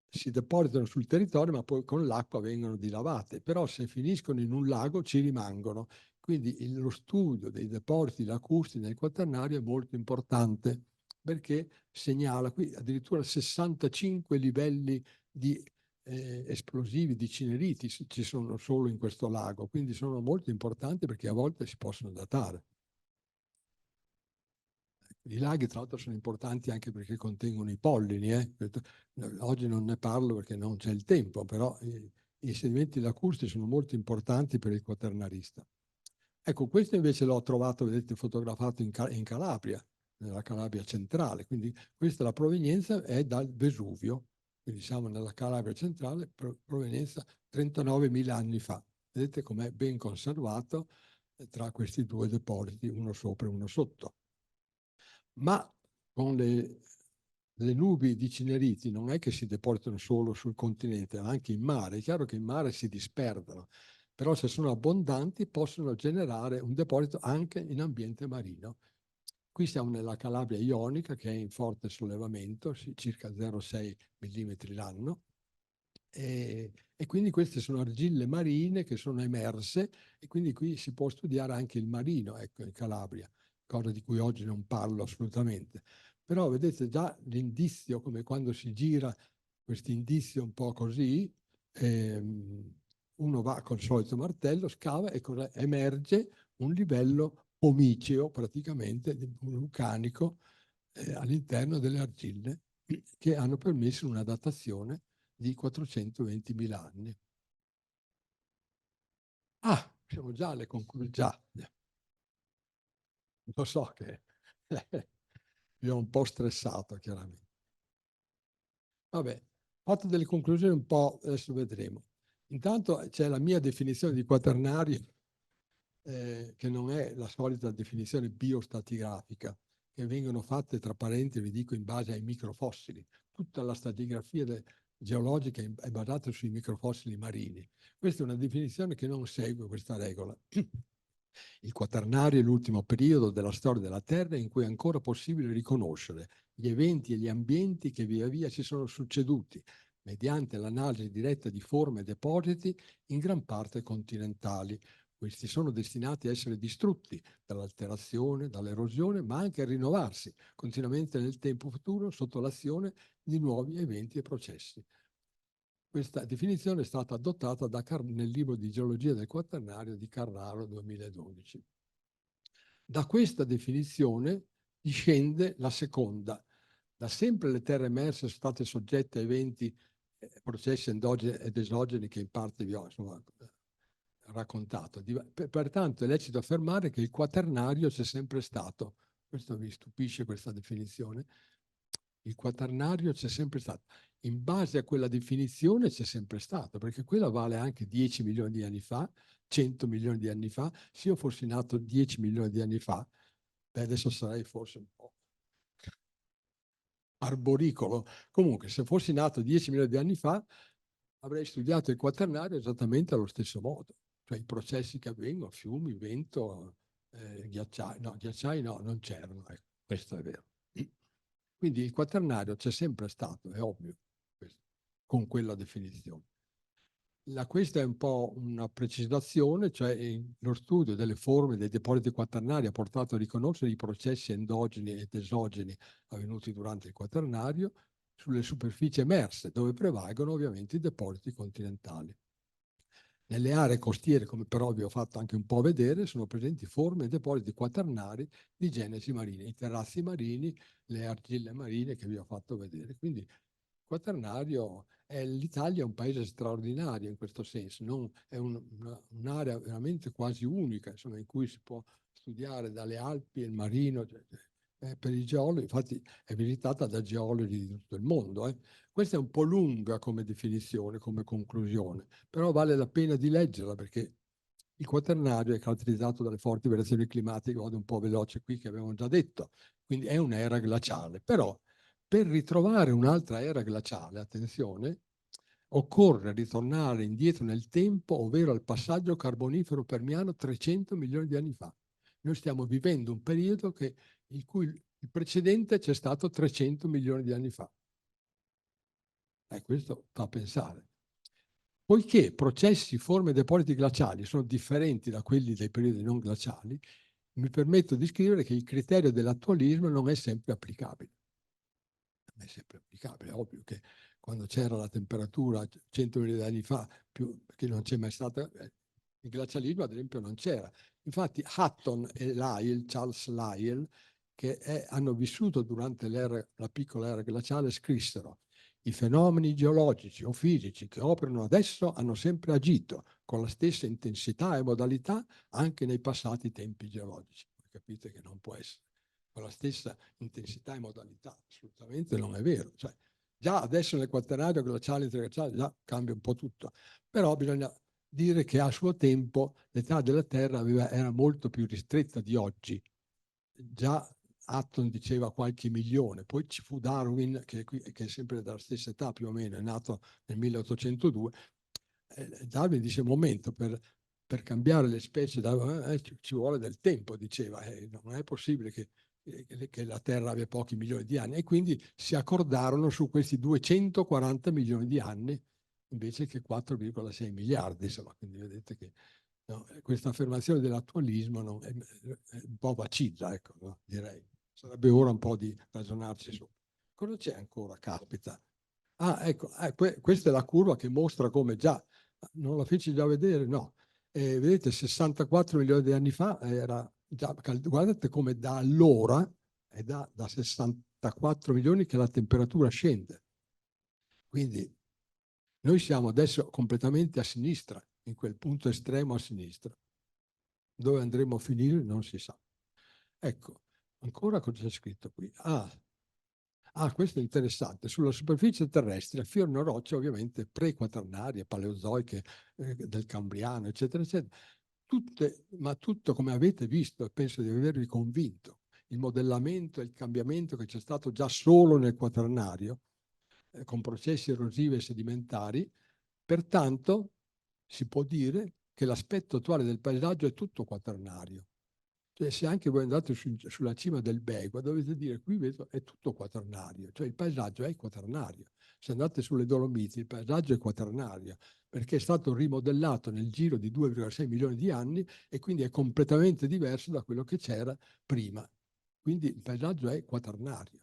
Speaker 2: si depositano sul territorio, ma poi con l'acqua vengono dilavate, però se finiscono in un lago ci rimangono. Quindi lo studio dei depositi lacustri nel Quaternario è molto importante perché segnala qui addirittura 65 livelli di esplosivi, di cineriti ci sono solo in questo lago, quindi sono molto importanti perché a volte si possono datare. I laghi tra l'altro sono importanti anche perché contengono i pollini. Oggi non ne parlo perché non c'è il tempo, però i sedimenti lacustri sono molto importanti per il quaternarista. Ecco, questo invece l'ho trovato, vedete, fotografato in Calabria, nella Calabria centrale, quindi questa la provenienza è dal Vesuvio, quindi siamo nella Calabria centrale, provenienza 39.000 anni fa. Vedete com'è ben conservato tra questi due depositi, uno sopra e uno sotto. Ma con le nubi di cineriti non è che si depositano solo sul continente, ma anche in mare. È chiaro che in mare si disperdono, però se sono abbondanti possono generare un deposito anche in ambiente marino. Qui siamo nella Calabria ionica che è in forte sollevamento, circa 0,6 mm l'anno, e quindi queste sono argille marine che sono emerse e quindi qui si può studiare anche il marino, ecco, in Calabria, cosa di cui oggi non parlo assolutamente. Però vedete già l'indizio, come quando si gira questo indizio un po' così, uno va col solito martello, scava e emerge un livello pomiceo praticamente, vulcanico, all'interno delle argille che hanno permesso una datazione di 420.000 anni. Ah, siamo già alle conclusioni. Lo so che vi ho un po' stressato, chiaramente. Vabbè, fatto delle conclusioni un po', adesso vedremo. Intanto c'è la mia definizione di quaternario, che non è la solita definizione biostratigrafica, che vengono fatte, tra parentesi, vi dico, in base ai microfossili. Tutta la stratigrafia geologica è basata sui microfossili marini. Questa è una definizione che non segue questa regola. Il quaternario è l'ultimo periodo della storia della Terra in cui è ancora possibile riconoscere gli eventi e gli ambienti che via via si sono succeduti, mediante l'analisi diretta di forme e depositi in gran parte continentali. Questi sono destinati a essere distrutti dall'alterazione, dall'erosione, ma anche a rinnovarsi continuamente nel tempo futuro sotto l'azione di nuovi eventi e processi. Questa definizione è stata adottata nel libro di geologia del quaternario di Carraro 2012. Da questa definizione discende la seconda. Da sempre le terre emerse sono state soggette a eventi, processi endogeni ed esogeni che in parte vi ho raccontato. Pertanto è lecito affermare che il quaternario c'è sempre stato. Questo mi stupisce, questa definizione. Il quaternario c'è sempre stato. In base a quella definizione c'è sempre stato, perché quella vale anche 10 milioni di anni fa, 100 milioni di anni fa. Se io fossi nato 10 milioni di anni fa, adesso sarei forse un po' arboricolo. Comunque, se fossi nato 10 milioni di anni fa, avrei studiato il quaternario esattamente allo stesso modo. Cioè i processi che avvengono, fiumi, vento, ghiacciai no, non c'erano. Questo è vero. Quindi il quaternario c'è sempre stato, è ovvio, con quella definizione. Questa è un po' una precisazione, cioè lo studio delle forme dei depositi quaternari ha portato a riconoscere i processi endogeni ed esogeni avvenuti durante il quaternario sulle superfici emerse, dove prevalgono ovviamente i depositi continentali. Nelle aree costiere, come però vi ho fatto anche un po' vedere, sono presenti forme e depositi quaternari di genesi marine, i terrazzi marini, le argille marine che vi ho fatto vedere. Quindi quaternario, l'Italia è un paese straordinario in questo senso, è un'area veramente quasi unica, insomma, in cui si può studiare dalle Alpi e il marino, per i geologi, infatti è visitata da geologi di tutto il mondo. Questa è un po' lunga come definizione, come conclusione, però vale la pena di leggerla perché il quaternario è caratterizzato dalle forti variazioni climatiche, vado un po' veloce qui che abbiamo già detto, quindi è un'era glaciale, però per ritrovare un'altra era glaciale, attenzione, occorre ritornare indietro nel tempo, ovvero al passaggio carbonifero permiano 300 milioni di anni fa. Noi stiamo vivendo un periodo in cui il precedente c'è stato 300 milioni di anni fa. Questo fa pensare. Poiché processi, forme e depositi glaciali sono differenti da quelli dei periodi non glaciali, mi permetto di scrivere che il criterio dell'attualismo non è sempre applicabile. Non è sempre applicabile, è ovvio che quando c'era la temperatura 100 milioni di anni fa, che non c'è mai stata, il glacialismo ad esempio non c'era. Infatti Hutton e Lyell, Charles Lyell, che hanno vissuto durante la piccola era glaciale, scrissero: i fenomeni geologici o fisici che operano adesso hanno sempre agito con la stessa intensità e modalità anche nei passati tempi geologici. Voi capite che non può essere con la stessa intensità e modalità, assolutamente non è vero. Cioè, già adesso nel quaternario glaciale e interglaciale già cambia un po' tutto, però bisogna dire che a suo tempo l'età della Terra era molto più ristretta di oggi. Già Hutton diceva qualche milione, poi ci fu Darwin che è sempre della stessa età più o meno, è nato nel 1802. Darwin dice: momento, per cambiare le specie ci vuole del tempo, diceva, non è possibile che la Terra abbia pochi milioni di anni, e quindi si accordarono su questi 240 milioni di anni invece che 4,6 miliardi. Insomma, quindi vedete che questa affermazione dell'attualismo è un po' vacilla, ecco, no? Direi. Sarebbe ora un po' di ragionarci su. Cosa c'è ancora? Capita. Ecco, questa è la curva che mostra come già, non la feci già vedere, no. Vedete, 64 milioni di anni fa era già, guardate come da allora, è da 64 milioni che la temperatura scende. Quindi noi siamo adesso completamente a sinistra, in quel punto estremo a sinistra. Dove andremo a finire non si sa. Ecco, ancora cosa c'è scritto qui? Questo è interessante. Sulla superficie terrestre affiorano rocce ovviamente pre-quaternarie, paleozoiche, del Cambriano, eccetera, eccetera. Ma tutto, come avete visto, e penso di avervi convinto, il modellamento e il cambiamento che c'è stato già solo nel quaternario, con processi erosivi e sedimentari, pertanto si può dire che l'aspetto attuale del paesaggio è tutto quaternario. Cioè, se anche voi andate sulla cima del Begua, dovete dire: qui vedo, è tutto quaternario, cioè il paesaggio è quaternario. Se andate sulle Dolomiti, il paesaggio è quaternario, perché è stato rimodellato nel giro di 2,6 milioni di anni e quindi è completamente diverso da quello che c'era prima. Quindi il paesaggio è quaternario.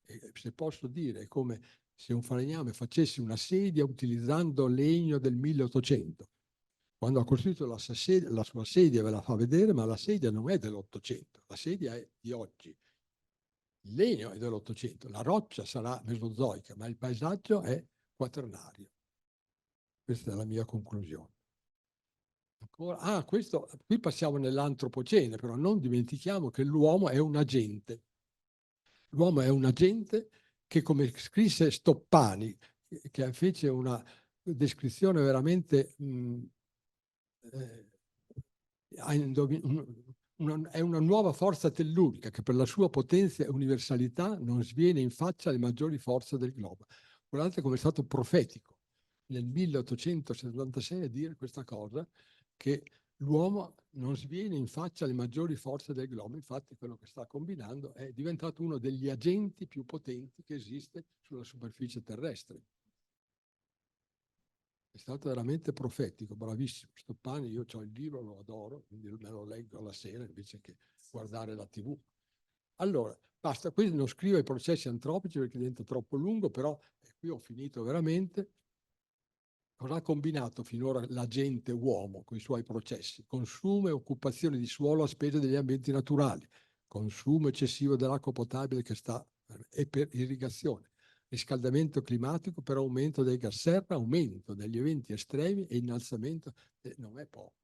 Speaker 2: E se posso dire, è come se un falegname facesse una sedia utilizzando legno del 1800. Quando ha costruito la sua sedia ve la fa vedere, ma la sedia non è dell'800, la sedia è di oggi. Il legno è dell'800, la roccia sarà mesozoica, ma il paesaggio è quaternario. Questa è la mia conclusione. Ancora, qui passiamo nell'antropocene, però non dimentichiamo che l'uomo è un agente. L'uomo è un agente che, come scrisse Stoppani, che fece una descrizione veramente è una nuova forza tellurica che per la sua potenza e universalità non sviene in faccia alle maggiori forze del globo. Guardate come è stato profetico nel 1876 a dire questa cosa, che l'uomo non sviene in faccia alle maggiori forze del globo, infatti quello che sta combinando è diventato uno degli agenti più potenti che esiste sulla superficie terrestre. È stato veramente profetico, bravissimo. Stoppani, io ho il libro, lo adoro, quindi me lo leggo alla sera invece che guardare la TV. Allora, basta, qui non scrivo i processi antropici perché diventa troppo lungo, però qui ho finito veramente. Cosa ha combinato finora l'agente uomo con i suoi processi? Consumo e occupazione di suolo a spese degli ambienti naturali, consumo eccessivo dell'acqua potabile e per irrigazione, riscaldamento climatico per aumento dei gas serra, aumento degli eventi estremi e innalzamento, non è poco.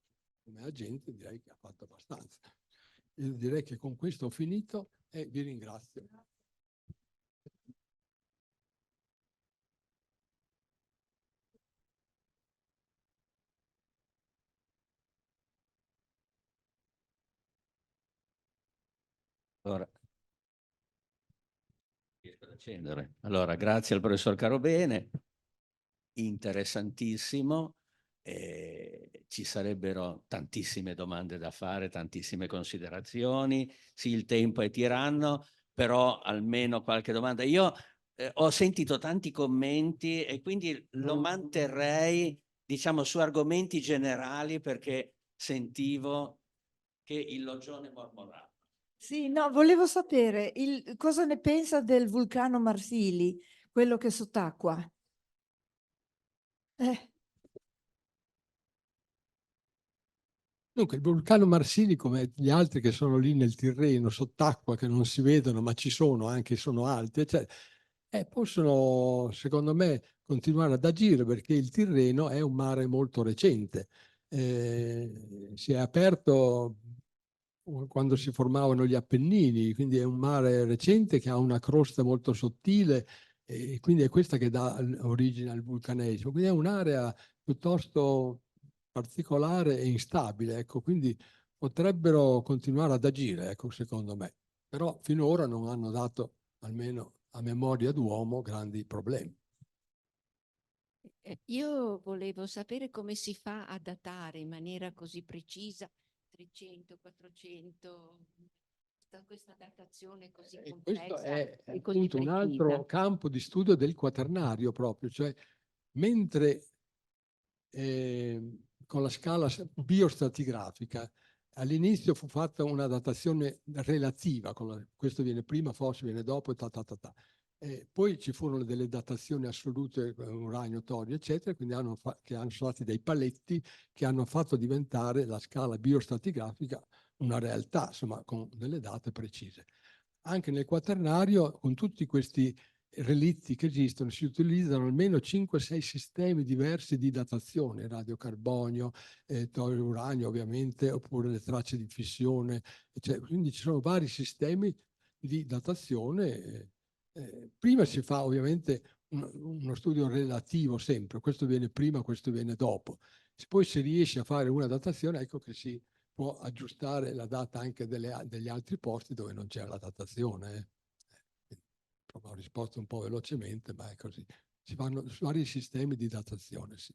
Speaker 2: Come agente direi che ha fatto abbastanza. Io direi che con questo ho finito e vi ringrazio.
Speaker 1: Allora, riesco ad accendere. Allora, grazie al professor Carobene, interessantissimo. Ci sarebbero tantissime domande da fare, tantissime considerazioni. Sì, il tempo è tiranno, però almeno qualche domanda. Io ho sentito tanti commenti e quindi lo manterrei, diciamo, su argomenti generali perché sentivo che il Loggione mormorava.
Speaker 3: Sì, no, volevo sapere cosa ne pensa del vulcano Marsili, quello che è sott'acqua.
Speaker 2: Dunque, il vulcano Marsili, come gli altri che sono lì nel Tirreno, sott'acqua, che non si vedono, ma ci sono, anche sono alti, eccetera, possono, secondo me, continuare ad agire perché il Tirreno è un mare molto recente. Si è aperto quando si formavano gli Appennini, quindi è un mare recente che ha una crosta molto sottile e quindi è questa che dà origine al vulcanesimo. Quindi è un'area piuttosto particolare e instabile, ecco, quindi potrebbero continuare ad agire, ecco, secondo me. Però finora non hanno dato, almeno a memoria d'uomo, grandi problemi.
Speaker 4: Io volevo sapere come si fa a datare in maniera così precisa 300, 400, questa datazione così complessa.
Speaker 2: Questo è
Speaker 4: e così
Speaker 2: appunto un altro
Speaker 4: precisa.
Speaker 2: campo di studio del quaternario proprio, cioè mentre con la scala biostratigrafica all'inizio fu fatta una datazione relativa, questo viene prima, forse viene dopo, poi ci furono delle datazioni assolute, uranio, torio, eccetera, quindi che hanno stati dei paletti che hanno fatto diventare la scala biostratigrafica una realtà, insomma, con delle date precise. Anche nel quaternario, con tutti questi relitti che esistono, si utilizzano almeno 5-6 sistemi diversi di datazione, radiocarbonio, torio, uranio ovviamente, oppure le tracce di fissione, quindi ci sono vari sistemi di datazione. Prima si fa ovviamente uno studio relativo sempre, questo viene prima, questo viene dopo. Poi se riesce a fare una datazione, ecco che si può aggiustare la data anche degli altri posti dove non c'è la datazione. Ho risposto un po' velocemente, ma è così. Si fanno vari sistemi di datazione, sì.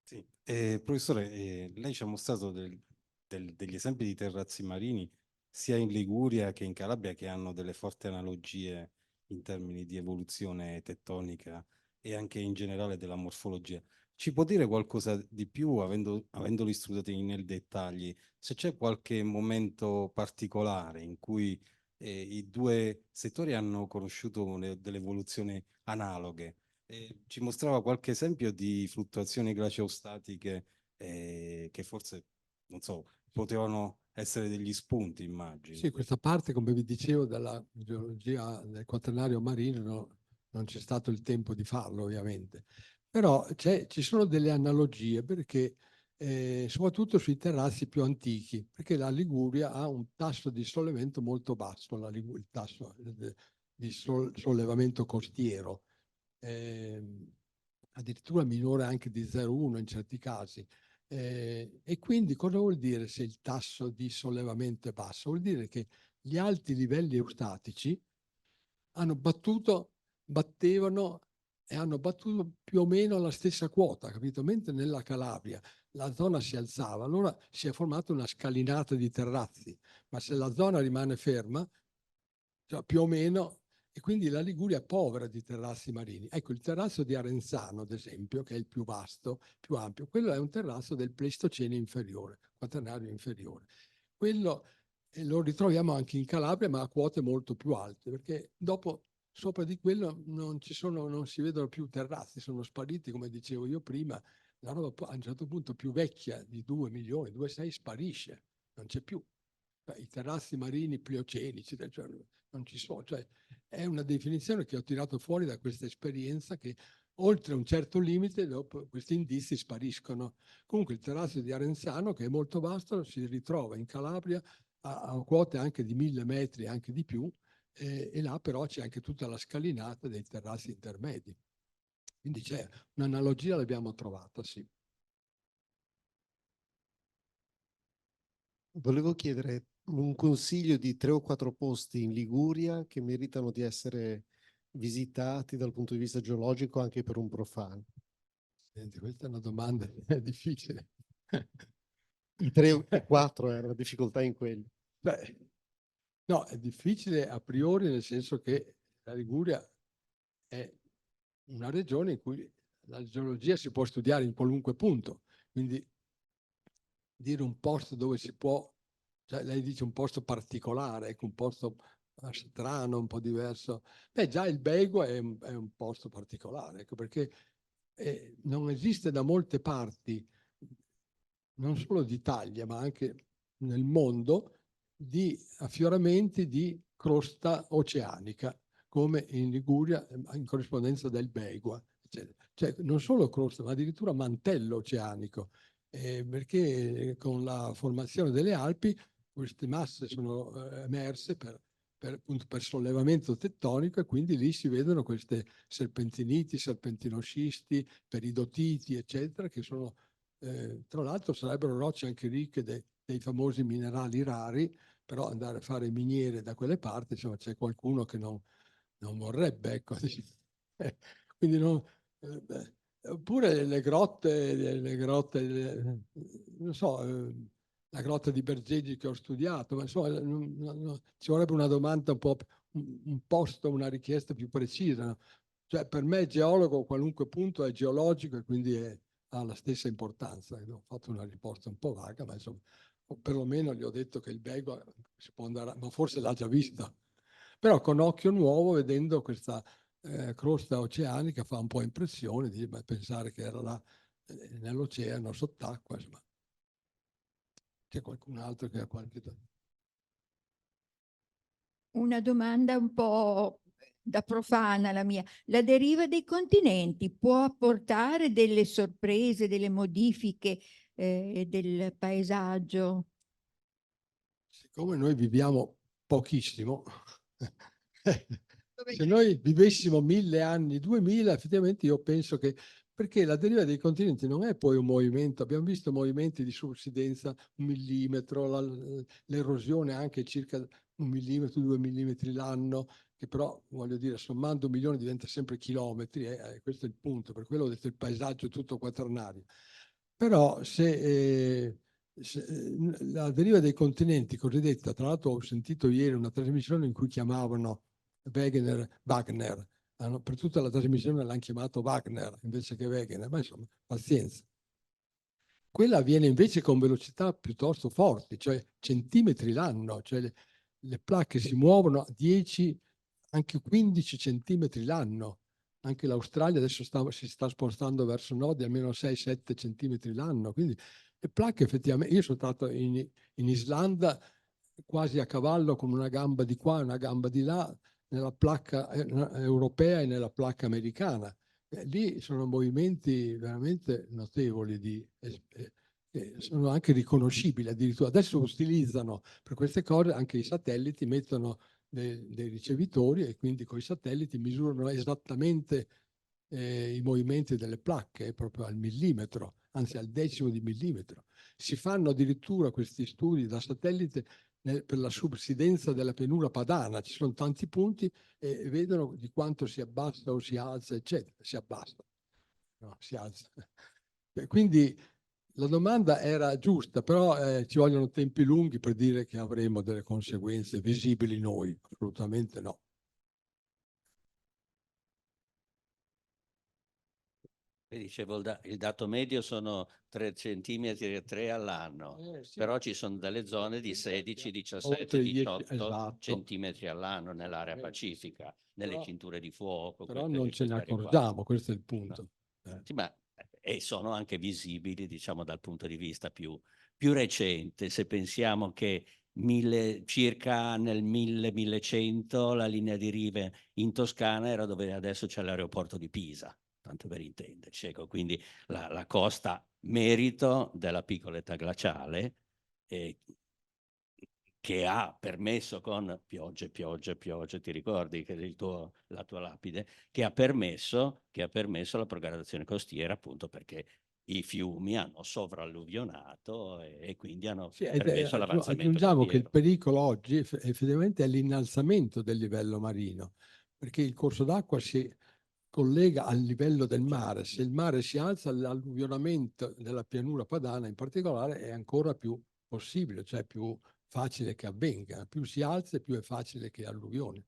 Speaker 5: Sì. Professore, lei ci ha mostrato degli esempi di terrazzi marini sia in Liguria che in Calabria che hanno delle forti analogie in termini di evoluzione tettonica e anche in generale della morfologia. Ci può dire qualcosa di più, avendoli studiati nel dettaglio, se c'è qualche momento particolare in cui i due settori hanno conosciuto delle evoluzioni analoghe? Ci mostrava qualche esempio di fluttuazioni glaciostatiche che forse, non so, potevano essere degli spunti, immagino.
Speaker 2: Sì, questa parte, come vi dicevo, della geologia del quaternario marino non c'è stato il tempo di farlo, ovviamente. Però ci sono delle analogie, perché soprattutto sui terrazzi più antichi, perché la Liguria ha un tasso di sollevamento molto basso, il tasso di sollevamento costiero, addirittura minore anche di 0,1 in certi casi. E quindi cosa vuol dire se il tasso di sollevamento è basso? Vuol dire che gli alti livelli eustatici battevano e hanno battuto più o meno la stessa quota, capito? Mentre nella Calabria la zona si alzava, allora si è formata una scalinata di terrazzi, ma se la zona rimane ferma, cioè più o meno, e quindi la Liguria è povera di terrazzi marini. Ecco, il terrazzo di Arenzano, ad esempio, che è il più vasto, più ampio, quello è un terrazzo del Pleistocene inferiore, quaternario inferiore. Quello lo ritroviamo anche in Calabria, ma a quote molto più alte, perché dopo, sopra di quello non si vedono più terrazzi, sono spariti, come dicevo io prima, la roba a un certo punto più vecchia di 2 milioni, 2,6 sparisce, non c'è più. I terrazzi marini pliocenici, cioè, non ci sono, cioè, è una definizione che ho tirato fuori da questa esperienza che oltre un certo limite dopo questi indizi spariscono. Comunque il terrazzo di Arenzano, che è molto vasto, si ritrova in Calabria a quote anche di 1000 metri, anche di più, e là però c'è anche tutta la scalinata dei terrazzi intermedi. Quindi c'è un'analogia, l'abbiamo trovata, sì.
Speaker 6: Volevo chiedere un consiglio di 3 o 4 posti in Liguria che meritano di essere visitati dal punto di vista geologico anche per un profano.
Speaker 2: Senti, questa è una domanda difficile.
Speaker 6: I 3 o 4 era la difficoltà in quelli.
Speaker 2: Beh, no, è difficile a priori, nel senso che la Liguria è una regione in cui la geologia si può studiare in qualunque punto, quindi dire un posto dove si può, cioè lei dice un posto particolare, ecco, un posto strano, un po' diverso. Beh, già il Bego è un posto particolare, ecco, perché non esiste da molte parti, non solo d'Italia, ma anche nel mondo, di affioramenti di crosta oceanica, come in Liguria, in corrispondenza del Beigua. Cioè, non solo crosta, ma addirittura mantello oceanico, perché con la formazione delle Alpi queste masse sono emerse appunto, per sollevamento tettonico, e quindi lì si vedono queste serpentiniti, serpentinoscisti, peridotiti, eccetera, che sono, tra l'altro sarebbero rocce anche ricche dei famosi minerali rari, però andare a fare miniere da quelle parti, insomma, c'è qualcuno che non vorrebbe, ecco. Quindi non, oppure le grotte, non so, la grotta di Bergeggi che ho studiato, ma insomma ci vorrebbe una domanda un po', un posto, una richiesta più precisa, no? Cioè, per me geologo a qualunque punto è geologico e quindi ha la stessa importanza. Ho fatto una risposta un po' vaga, ma insomma, o perlomeno gli ho detto che il Bego si può andare, ma forse l'ha già vista. Però con occhio nuovo, vedendo questa crosta oceanica, fa un po' impressione di pensare che era là nell'oceano, sott'acqua, insomma. C'è qualcun altro che ha qualche...
Speaker 7: Una domanda un po' da profana la mia. La deriva dei continenti può apportare delle sorprese, delle modifiche del paesaggio?
Speaker 2: Siccome noi viviamo pochissimo, se noi vivessimo 1000 anni, 2000, effettivamente io penso che, perché la deriva dei continenti non è poi un movimento, abbiamo visto movimenti di subsidenza 1 millimetro, l'erosione anche circa 1 millimetro, 2 millimetri l'anno, che però, voglio dire, sommando 1 milione diventa sempre chilometri, questo è il punto, per quello ho detto il paesaggio è tutto quaternario. Però se la deriva dei continenti cosiddetta, tra l'altro ho sentito ieri una trasmissione in cui chiamavano Wagner, per tutta la trasmissione l'hanno chiamato Wagner invece che Wegener, ma insomma, pazienza. Quella avviene invece con velocità piuttosto forti, cioè centimetri l'anno, cioè le placche si muovono a 10, anche 15 centimetri l'anno. Anche l'Australia adesso si sta spostando verso nord di almeno 6-7 centimetri l'anno, quindi le placche effettivamente, io sono stato in Islanda quasi a cavallo con una gamba di qua e una gamba di là, nella placca europea e nella placca americana. Lì sono movimenti veramente notevoli, sono anche riconoscibili addirittura. Adesso utilizzano per queste cose anche i satelliti, mettono dei ricevitori e quindi con i satelliti misurano esattamente i movimenti delle placche, proprio al millimetro, anzi al decimo di millimetro. Si fanno addirittura questi studi da satellite per la subsidenza della pianura padana. Ci sono tanti punti e vedono di quanto si abbassa o si alza, eccetera. Si abbassa, no, si alza. Quindi la domanda era giusta, però ci vogliono tempi lunghi per dire che avremo delle conseguenze visibili noi. Assolutamente no.
Speaker 1: Dicevo, il dato medio sono 3 centimetri e 3 all'anno,
Speaker 2: Sì.
Speaker 1: però ci sono delle zone di 16, 17,
Speaker 2: Oltre i 10,
Speaker 1: 18
Speaker 2: esatto.
Speaker 1: centimetri all'anno nell'area pacifica, nelle
Speaker 2: Però-
Speaker 1: cinture di fuoco.
Speaker 2: Però
Speaker 1: queste-
Speaker 2: non ce ne
Speaker 1: queste aree qua.
Speaker 2: accorgiamo, questo è il punto.
Speaker 1: Sì, ma e sono anche visibili, diciamo, dal punto di vista più recente. Se pensiamo che circa nel 1100 la linea di rive in Toscana era dove adesso c'è l'aeroporto di Pisa, tanto per intenderci. Ecco, quindi la costa merito della piccola età glaciale, che ha permesso con piogge, ti ricordi che la tua lapide, che ha permesso la progradazione costiera, appunto perché i fiumi hanno sovralluvionato e quindi hanno
Speaker 2: Sì,
Speaker 1: permesso l'avanzamento
Speaker 2: aggiungiamo che il
Speaker 1: costiero.
Speaker 2: pericolo oggi effettivamente è l'innalzamento del livello marino, perché il corso d'acqua si collega al livello del mare. Se il mare si alza, l'alluvionamento della pianura padana in particolare è ancora più possibile, cioè più facile che avvenga. Più si alza, più è facile che alluvioni.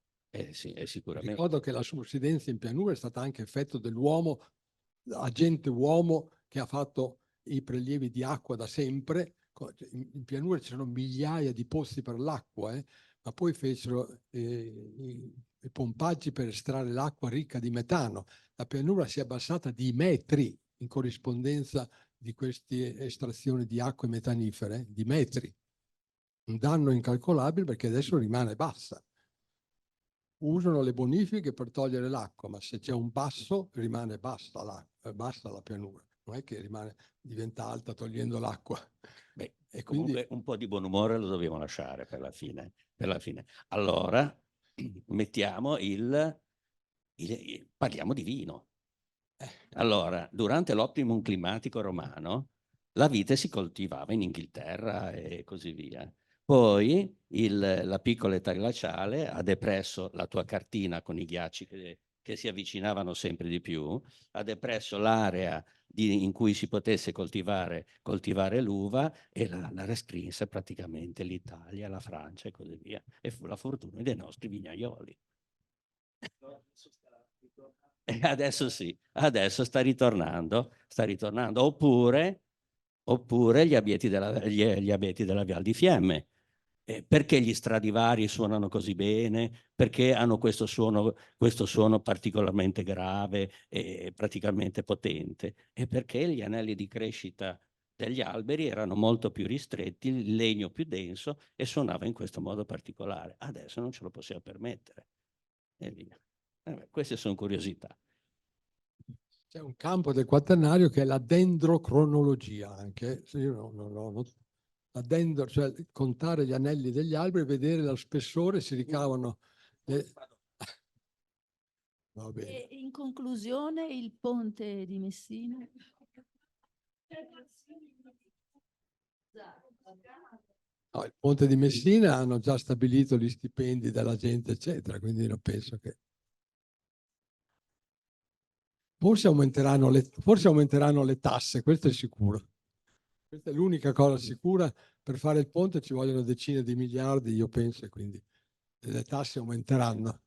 Speaker 1: Sì, sicuramente.
Speaker 2: Ricordo che la subsidenza in pianura è stata anche effetto dell'uomo, agente uomo che ha fatto i prelievi di acqua da sempre. In pianura c'erano migliaia di pozzi per l'acqua, ma poi fecero i pompaggi per estrarre l'acqua ricca di metano. La pianura si è abbassata di metri in corrispondenza di queste estrazioni di acque metanifere, di metri. Un danno incalcolabile perché adesso rimane bassa. Usano le bonifiche per togliere l'acqua, ma se c'è un basso rimane bassa la pianura, non è che diventa alta togliendo l'acqua.
Speaker 1: Beh,
Speaker 2: E
Speaker 1: comunque
Speaker 2: quindi
Speaker 1: un po' di buon umore lo dobbiamo lasciare per la fine. Allora, mettiamo parliamo di vino. Allora, durante l'optimum climatico romano, la vite si coltivava in Inghilterra e così via. Poi la piccola età glaciale ha depresso la tua cartina con i ghiacci che si avvicinavano sempre di più, ha depresso l'area in cui si potesse coltivare l'uva e la restrinse praticamente l'Italia, la Francia e così via. E fu la fortuna dei nostri vignaioli. E adesso sì, adesso sta ritornando. Oppure gli abeti della Vial di Fiemme. Perché gli Stradivari suonano così bene? Perché hanno questo suono particolarmente grave e praticamente potente? E perché gli anelli di crescita degli alberi erano molto più ristretti, il legno più denso e suonava in questo modo particolare. Adesso non ce lo possiamo permettere. E via. Queste sono curiosità.
Speaker 2: c'è un campo del quaternario che è la dendrocronologia anche. Cioè contare gli anelli degli alberi, vedere lo spessore, si ricavano. Va bene.
Speaker 8: E in conclusione il ponte di Messina.
Speaker 2: No, il ponte di Messina hanno già stabilito gli stipendi della gente, eccetera, quindi non penso che. Forse aumenteranno le tasse, questo è sicuro. Questa è l'unica cosa sicura. Per fare il ponte ci vogliono decine di miliardi, io penso, e quindi le tasse aumenteranno.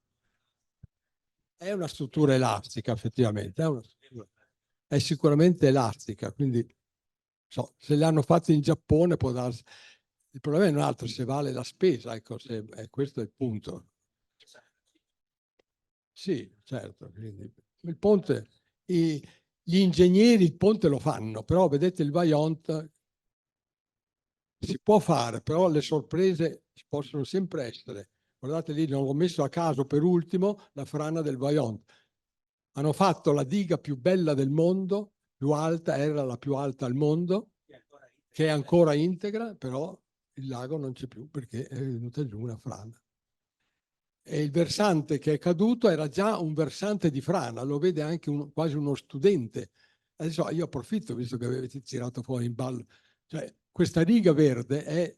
Speaker 2: È una struttura elastica, effettivamente, è sicuramente elastica, quindi se le hanno fatte in Giappone può darsi. Il problema è un altro, se vale la spesa, ecco, questo è il punto. Sì, certo. Quindi il ponte, gli ingegneri il ponte lo fanno, però vedete il Vajont si può fare, però le sorprese ci possono sempre essere. Guardate lì, non l'ho messo a caso per ultimo, la frana del Vajont. Hanno fatto la diga più bella del mondo, più alta, era la più alta al mondo, che è ancora integra, però il lago non c'è più perché è venuta giù una frana. E il versante che è caduto era già un versante di frana, lo vede anche quasi uno studente. Adesso io approfitto, visto che avete tirato fuori in ballo, cioè questa riga verde è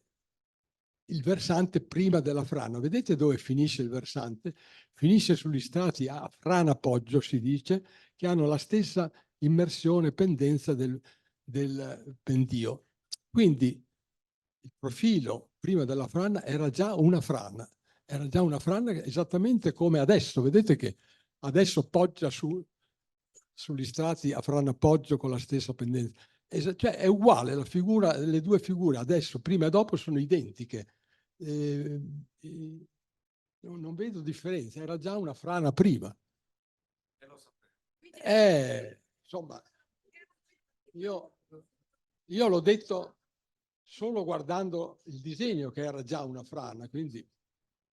Speaker 2: il versante prima della frana. Vedete dove finisce il versante? Finisce sugli strati a frana appoggio, si dice, che hanno la stessa immersione pendenza del pendio. Quindi il profilo prima della frana era già una frana esattamente come adesso. Vedete che adesso poggia sugli strati a frana appoggio con la stessa pendenza. Cioè è uguale, la figura, le due figure adesso, prima e dopo, sono identiche. Non vedo differenza, era già una frana prima. Insomma, io l'ho detto solo guardando il disegno che era già una frana, quindi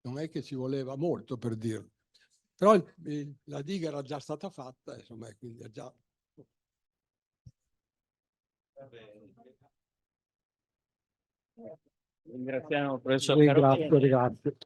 Speaker 2: non è che ci voleva molto per dirlo. Però la diga era già stata fatta, insomma, quindi è già...
Speaker 1: Ringraziamo il professor
Speaker 2: Ringrazio.